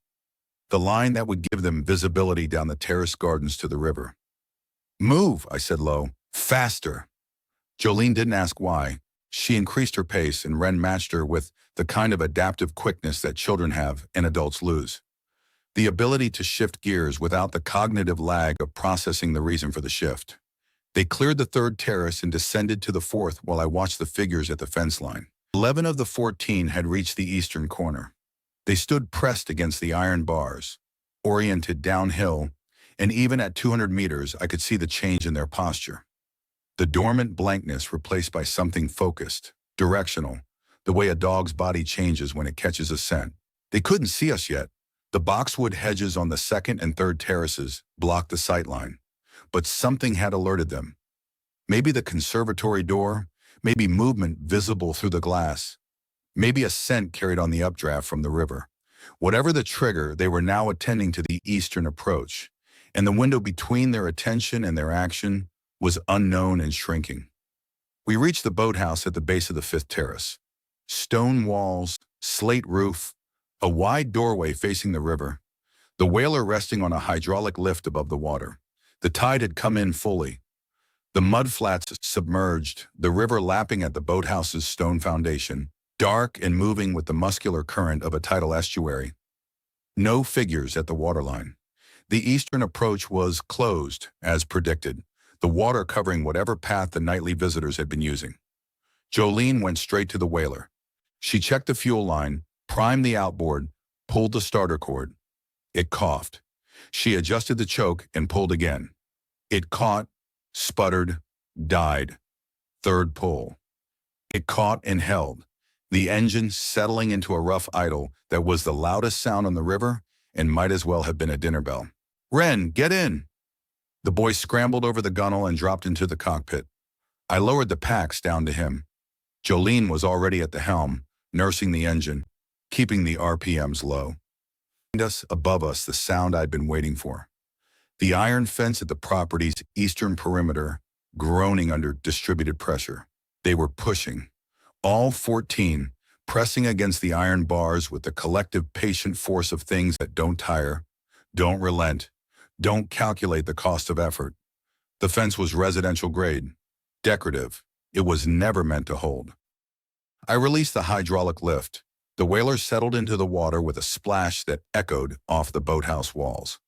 A: the line that would give them visibility down the terrace gardens to the river. "Move," I said low. "Faster." Jolene didn't ask why. She increased her pace, and Ren matched her with the kind of adaptive quickness that children have and adults lose. The ability to shift gears without the cognitive lag of processing the reason for the shift. They cleared the third terrace and descended to the fourth while I watched the figures at the fence line. 11 of the 14 had reached the eastern corner. They stood pressed against the iron bars, oriented downhill, and even at 200 meters I could see the change in their posture. The dormant blankness replaced by something focused, directional, the way a dog's body changes when it catches a scent. They couldn't see us yet. The boxwood hedges on the second and third terraces blocked the sightline, but something had alerted them. Maybe the conservatory door, maybe movement visible through the glass, maybe a scent carried on the updraft from the river. Whatever the trigger, they were now attending to the eastern approach, and the window between their attention and their action was unknown and shrinking. We reached the boathouse at the base of the fifth terrace. Stone walls, slate roof, a wide doorway facing the river, the whaler resting on a hydraulic lift above the water. The tide had come in fully. The mudflats submerged, the river lapping at the boathouse's stone foundation, dark and moving with the muscular current of a tidal estuary. No figures at the waterline. The eastern approach was closed, as predicted, the water covering whatever path the nightly visitors had been using. Jolene went straight to the whaler. She checked the fuel line, primed the outboard, pulled the starter cord. It coughed. She adjusted the choke and pulled again. It caught, sputtered, died. Third pull. It caught and held, the engine settling into a rough idle that was the loudest sound on the river and might as well have been a dinner bell. "Ren, get in!" The boy scrambled over the gunwale and dropped into the cockpit. I lowered the packs down to him. Jolene was already at the helm, nursing the engine, keeping the RPMs low. Behind us, above us, the sound I'd been waiting for. The iron fence at the property's eastern perimeter, groaning under distributed pressure. They were pushing, all 14, pressing against the iron bars with the collective patient force of things that don't tire, don't relent, don't calculate the cost of effort. The fence was residential grade, decorative. It was never meant to hold. I released the hydraulic lift. The whaler settled into the water with a splash that echoed off the boathouse walls.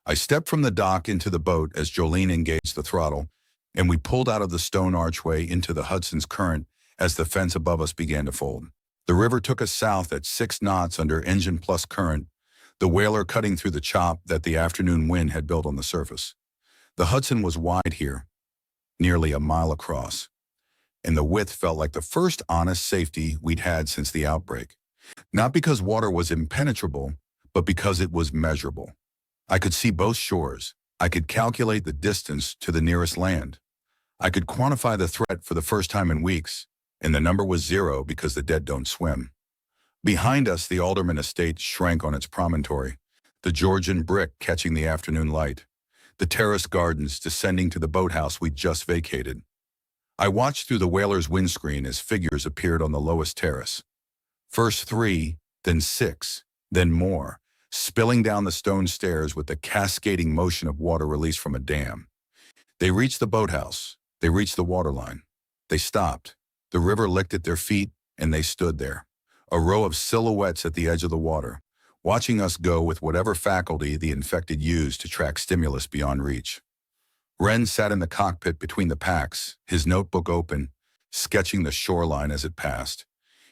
A: I stepped from the dock into the boat as Jolene engaged the throttle, and we pulled out of the stone archway into the Hudson's current as the fence above us began to fold. The river took us south at 6 knots under engine plus current, the whaler cutting through the chop that the afternoon wind had built on the surface. The Hudson was wide here, nearly a mile across, and the width felt like the first honest safety we'd had since the outbreak. Not because water was impenetrable, but because it was measurable. I could see both shores. I could calculate the distance to the nearest land. I could quantify the threat for the first time in weeks, and the number was 0 because the dead don't swim. Behind us, the Alderman estate shrank on its promontory, the Georgian brick catching the afternoon light, the terrace gardens descending to the boathouse we'd just vacated. I watched through the whaler's windscreen as figures appeared on the lowest terrace. First 3, then 6, then more, spilling down the stone stairs with the cascading motion of water released from a dam. They reached the boathouse. They reached the waterline. They stopped. The river licked at their feet, and they stood there, a row of silhouettes at the edge of the water, watching us go with whatever faculty the infected used to track stimulus beyond reach. Ren sat in the cockpit between the packs, his notebook open, sketching the shoreline as it passed.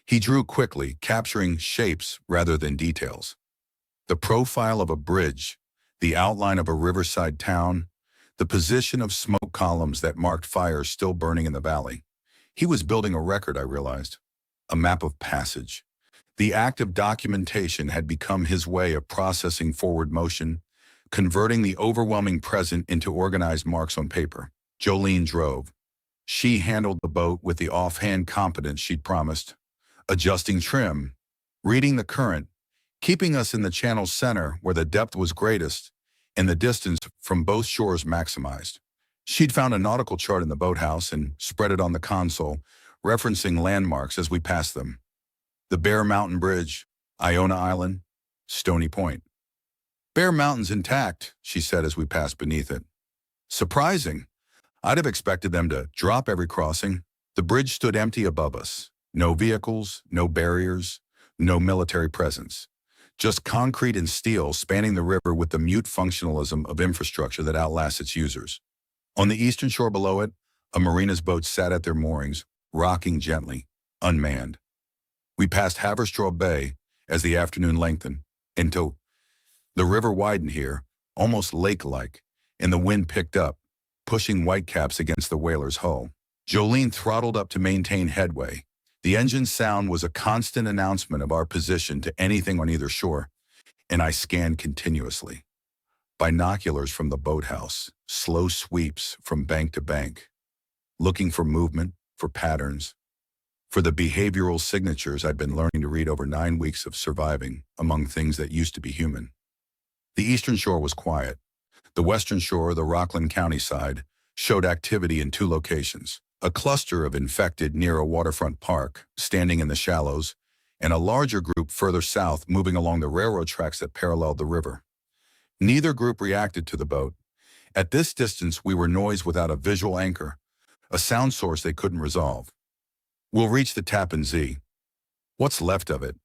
A: He drew quickly, capturing shapes rather than details. The profile of a bridge, the outline of a riverside town, the position of smoke columns that marked fires still burning in the valley. He was building a record, I realized. A map of passage. The act of documentation had become his way of processing forward motion, converting the overwhelming present into organized marks on paper. Jolene drove. She handled the boat with the offhand competence she'd promised, adjusting trim, reading the current, keeping us in the channel's center where the depth was greatest and the distance from both shores maximized. She'd found a nautical chart in the boathouse and spread it on the console, referencing landmarks as we passed them. The Bear Mountain Bridge, Iona Island, Stony Point. Bear Mountain's intact, she said as we passed beneath it. Surprising. I'd have expected them to drop every crossing. The bridge stood empty above us. No vehicles, no barriers, no military presence. Just concrete and steel spanning the river with the mute functionalism of infrastructure that outlasts its users. On the eastern shore below it, a marina's boat sat at their moorings, rocking gently, unmanned. We passed Haverstraw Bay as the afternoon lengthened, until the river widened here, almost lake-like, and the wind picked up, pushing whitecaps against the whaler's hull. Jolene throttled up to maintain headway. The engine's sound was a constant announcement of our position to anything on either shore, and I scanned continuously. Binoculars from the boathouse, slow sweeps from bank to bank, looking for movement, for patterns, for the behavioral signatures I'd been learning to read over 9 weeks of surviving among things that used to be human. The eastern shore was quiet. The western shore, the Rockland County side, showed activity in 2 locations. A cluster of infected near a waterfront park, standing in the shallows, and a larger group further south moving along the railroad tracks that paralleled the river. Neither group reacted to the boat. At this distance, we were noise without a visual anchor, a sound source they couldn't resolve. We'll reach the Tappan Zee. What's left of it?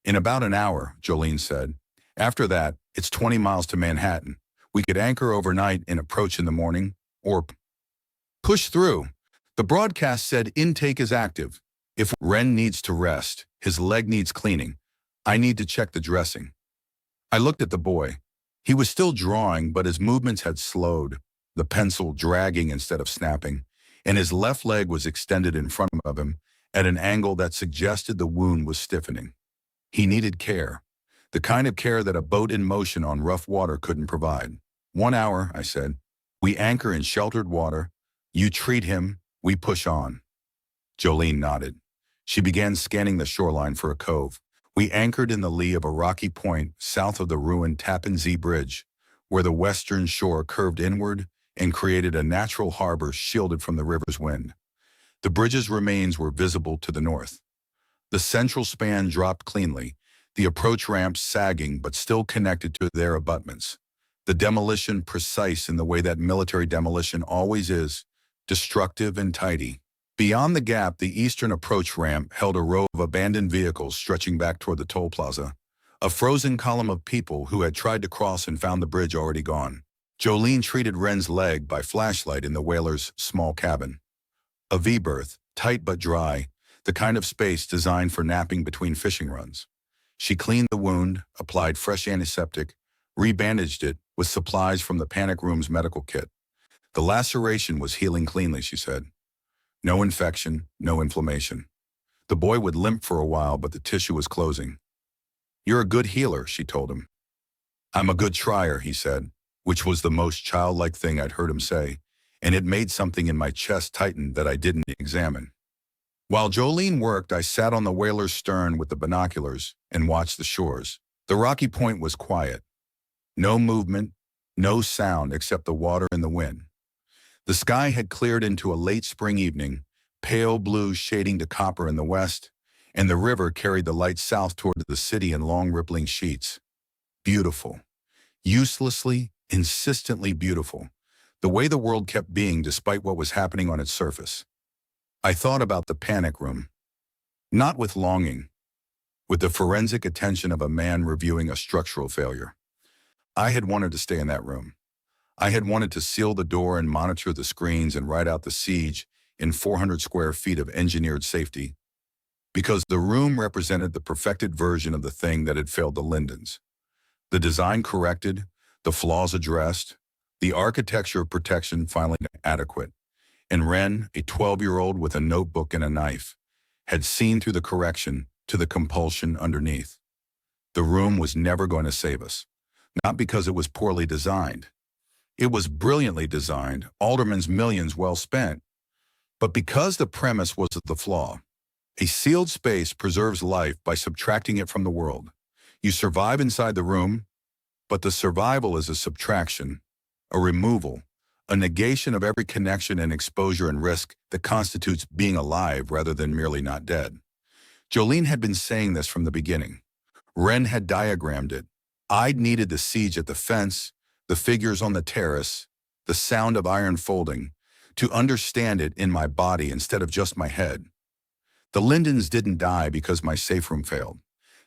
A: In about an hour, Jolene said. After that, it's 20 miles to Manhattan. We could anchor overnight and approach in the morning, or push through. The broadcast said intake is active. If Ren needs to rest, his leg needs cleaning, I need to check the dressing. I looked at the boy. He was still drawing, but his movements had slowed, the pencil dragging instead of snapping, and his left leg was extended in front of him at an angle that suggested the wound was stiffening. He needed care, the kind of care that a boat in motion on rough water couldn't provide. 1 hour, I said. We anchor in sheltered water. You treat him, we push on. Jolene nodded. She began scanning the shoreline for a cove. We anchored in the lee of a rocky point south of the ruined Tappan Zee Bridge, where the western shore curved inward and created a natural harbor shielded from the river's wind. The bridge's remains were visible to the north. The central span dropped cleanly, the approach ramps sagging but still connected to their abutments. The demolition precise in the way that military demolition always is, destructive and tidy. Beyond the gap, the eastern approach ramp held a row of abandoned vehicles stretching back toward the toll plaza, a frozen column of people who had tried to cross and found the bridge already gone. Jolene treated Ren's leg by flashlight in the whaler's small cabin. A V-berth, tight but dry, the kind of space designed for napping between fishing runs. She cleaned the wound, applied fresh antiseptic, rebandaged it with supplies from the panic room's medical kit. The laceration was healing cleanly, she said. No infection, no inflammation. The boy would limp for a while, but the tissue was closing. You're a good healer, she told him. I'm a good trier, he said, which was the most childlike thing I'd heard him say, and it made something in my chest tighten that I didn't examine. While Jolene worked, I sat on the whaler's stern with the binoculars and watched the shores. The rocky point was quiet. No movement, no sound except the water and the wind. The sky had cleared into a late spring evening, pale blue shading to copper in the west, and the river carried the light south toward the city in long rippling sheets. Beautiful. Uselessly, insistently beautiful. The way the world kept being despite what was happening on its surface. I thought about the panic room. Not with longing, with the forensic attention of a man reviewing a structural failure. I had wanted to stay in that room. I had wanted to seal the door and monitor the screens and ride out the siege in 400 square feet of engineered safety, because the room represented the perfected version of the thing that had failed the Lindens. The design corrected, the flaws addressed, the architecture of protection finally adequate. And Ren, a 12-year-old with a notebook and a knife, had seen through the correction to the compulsion underneath. The room was never going to save us. Not because it was poorly designed. It was brilliantly designed, Alderman's millions well spent. But because the premise was the flaw. A sealed space preserves life by subtracting it from the world. You survive inside the room, but the survival is a subtraction, a removal, a negation of every connection and exposure and risk that constitutes being alive rather than merely not dead. Jolene had been saying this from the beginning. Ren had diagrammed it. I'd needed the siege at the fence, the figures on the terrace, the sound of iron folding, to understand it in my body instead of just my head. The Lindens didn't die because my safe room failed.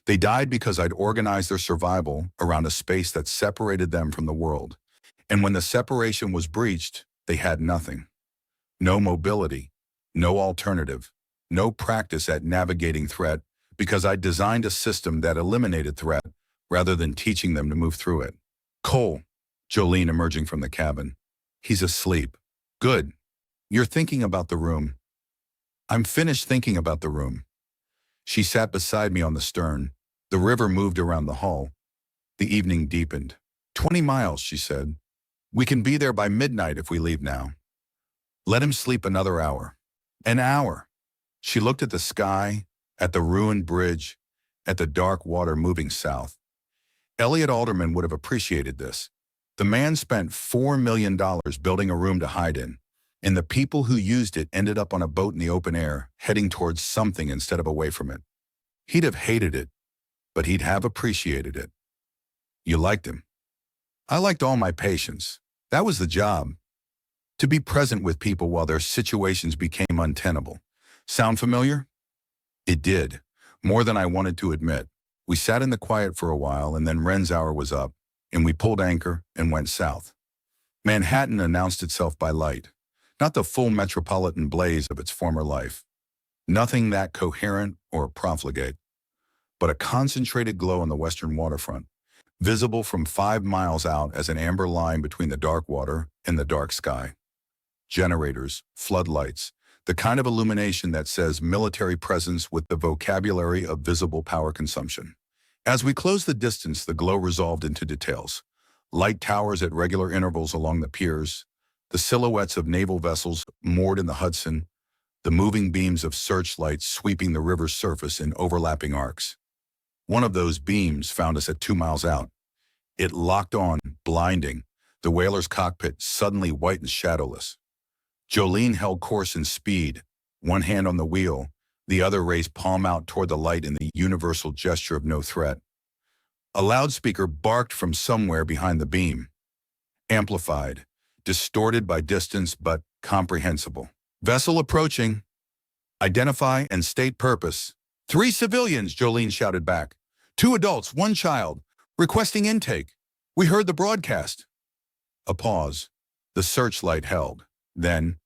A: They died because I'd organized their survival around a space that separated them from the world. And when the separation was breached, they had nothing. No mobility, no alternative, no practice at navigating threat because I'd designed a system that eliminated threat rather than teaching them to move through it. Cole, Jolene emerging from the cabin. He's asleep. Good. You're thinking about the room. I'm finished thinking about the room. She sat beside me on the stern. The river moved around the hull. The evening deepened. 20 miles, she said. We can be there by midnight if we leave now. Let him sleep another hour. An hour. She looked at the sky, at the ruined bridge, at the dark water moving south. Elliot Alderman would have appreciated this. The man spent $4 million building a room to hide in, and the people who used it ended up on a boat in the open air, heading towards something instead of away from it. He'd have hated it, but he'd have appreciated it. You liked him. I liked all my patients. That was the job. To be present with people while their situations became untenable. Sound familiar? It did, more than I wanted to admit. We sat in the quiet for a while, and then Ren's hour was up, and we pulled anchor and went south. Manhattan announced itself by light, not the full metropolitan blaze of its former life. Nothing that coherent or profligate, but a concentrated glow on the western waterfront, visible from 5 miles out as an amber line between the dark water and the dark sky. Generators, floodlights, the kind of illumination that says military presence with the vocabulary of visible power consumption. As we closed the distance, the glow resolved into details. Light towers at regular intervals along the piers, the silhouettes of naval vessels moored in the Hudson, the moving beams of searchlights sweeping the river's surface in overlapping arcs. One of those beams found us at 2 miles out. It locked on, blinding, the whaler's cockpit suddenly white and shadowless. Jolene held course and speed, one hand on the wheel, the other raised palm out toward the light in the universal gesture of no threat. A loudspeaker barked from somewhere behind the beam. Amplified, distorted by distance but comprehensible. Vessel approaching. Identify and state purpose. 3 civilians, Jolene shouted back. 2 adults, 1 child. Requesting intake. We heard the broadcast. A pause. The searchlight held. Then,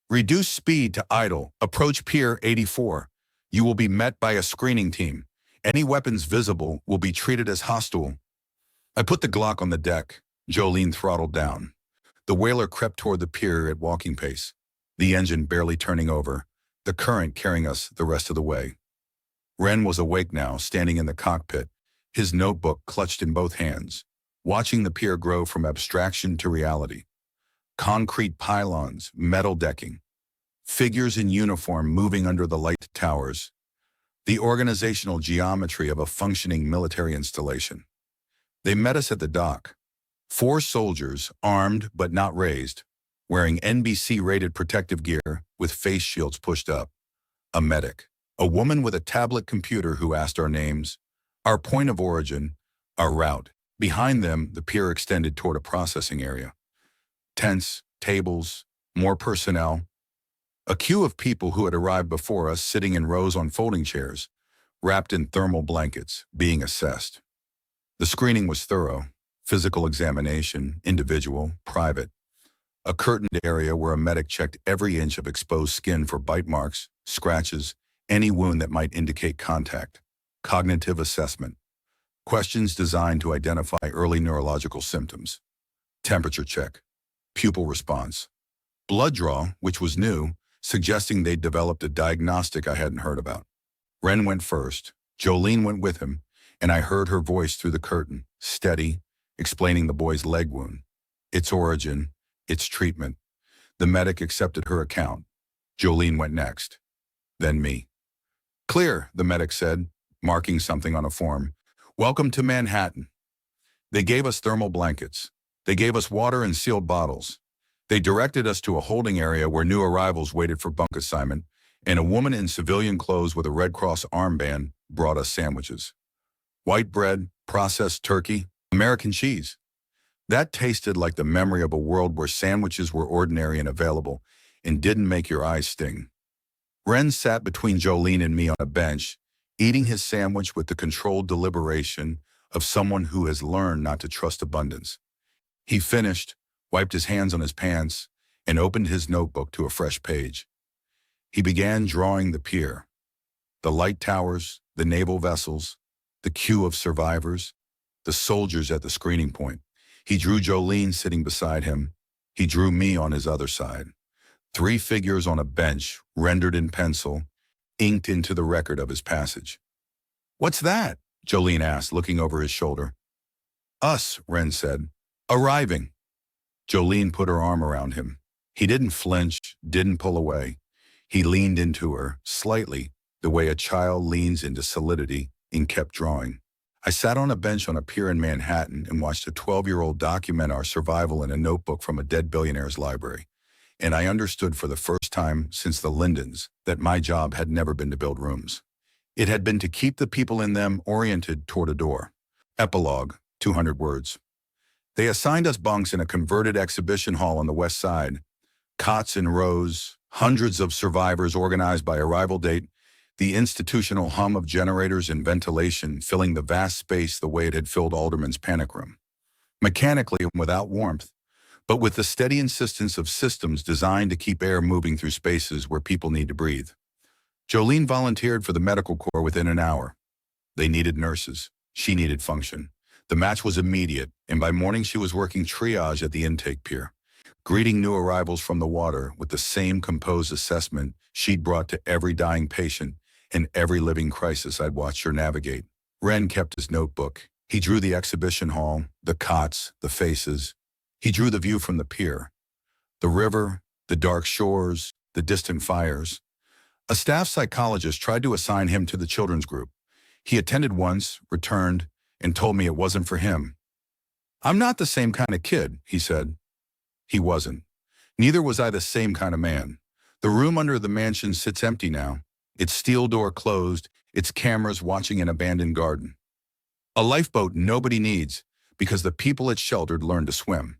A: reduce speed to idle. Approach Pier 84. You will be met by a screening team. Any weapons visible will be treated as hostile. I put the Glock on the deck. Jolene throttled down. The whaler crept toward the pier at walking pace, the engine barely turning over, the current carrying us the rest of the way. Ren was awake now, standing in the cockpit, his notebook clutched in both hands, watching the pier grow from abstraction to reality. Concrete pylons, metal decking, figures in uniform moving under the light towers, the organizational geometry of a functioning military installation. They met us at the dock. 4 soldiers, armed but not raised, wearing NBC-rated protective gear with face shields pushed up. A medic, a woman with a tablet computer who asked our names, our point of origin, our route. Behind them, the pier extended toward a processing area. Tents, tables, more personnel. A queue of people who had arrived before us sitting in rows on folding chairs, wrapped in thermal blankets, being assessed. The screening was thorough. Physical examination, individual, private. A curtained area where a medic checked every inch of exposed skin for bite marks, scratches, any wound that might indicate contact. Cognitive assessment. Questions designed to identify early neurological symptoms. Temperature check. Pupil response. Blood draw, which was new, suggesting they'd developed a diagnostic I hadn't heard about. Ren went first. Jolene went with him, and I heard her voice through the curtain, steady, explaining the boy's leg wound. Its origin, its treatment. The medic accepted her account. Jolene went next. Then me. Clear, the medic said, marking something on a form. Welcome to Manhattan. They gave us thermal blankets. They gave us water in sealed bottles. They directed us to a holding area where new arrivals waited for bunk assignment, and a woman in civilian clothes with a Red Cross armband brought us sandwiches. White bread, processed turkey, American cheese. That tasted like the memory of a world where sandwiches were ordinary and available and didn't make your eyes sting. Ren sat between Jolene and me on a bench, eating his sandwich with the controlled deliberation of someone who has learned not to trust abundance. He finished, wiped his hands on his pants, and opened his notebook to a fresh page. He began drawing the pier, the light towers, the naval vessels, the queue of survivors, the soldiers at the screening point. He drew Jolene sitting beside him. He drew me on his other side. 3 figures on a bench, rendered in pencil, inked into the record of his passage. "What's that?" Jolene asked, looking over his shoulder. "Us," Ren said. "Arriving." Jolene put her arm around him. He didn't flinch, didn't pull away. He leaned into her, slightly, the way a child leans into solidity, and kept drawing. I sat on a bench on a pier in Manhattan and watched a 12-year-old document our survival in a notebook from a dead billionaire's library. And I understood for the first time since the Lindens that my job had never been to build rooms. It had been to keep the people in them oriented toward a door. Epilogue, 200 words. They assigned us bunks in a converted exhibition hall on the west side. Cots in rows, hundreds of survivors organized by arrival date, the institutional hum of generators and ventilation filling the vast space the way it had filled Alderman's panic room. Mechanically and without warmth, but with the steady insistence of systems designed to keep air moving through spaces where people need to breathe. Jolene volunteered for the medical corps within an hour. They needed nurses. She needed function. The match was immediate, and by morning she was working triage at the intake pier, greeting new arrivals from the water with the same composed assessment she'd brought to every dying patient and every living crisis I'd watched her navigate. Ren kept his notebook. He drew the exhibition hall, the cots, the faces. He drew the view from the pier, the river, the dark shores, the distant fires. A staff psychologist tried to assign him to the children's group. He attended once, returned, and told me it wasn't for him. "I'm not the same kind of kid," he said. He wasn't. Neither was I the same kind of man. The room under the mansion sits empty now, its steel door closed, its cameras watching an abandoned garden. A lifeboat nobody needs because the people it sheltered learned to swim.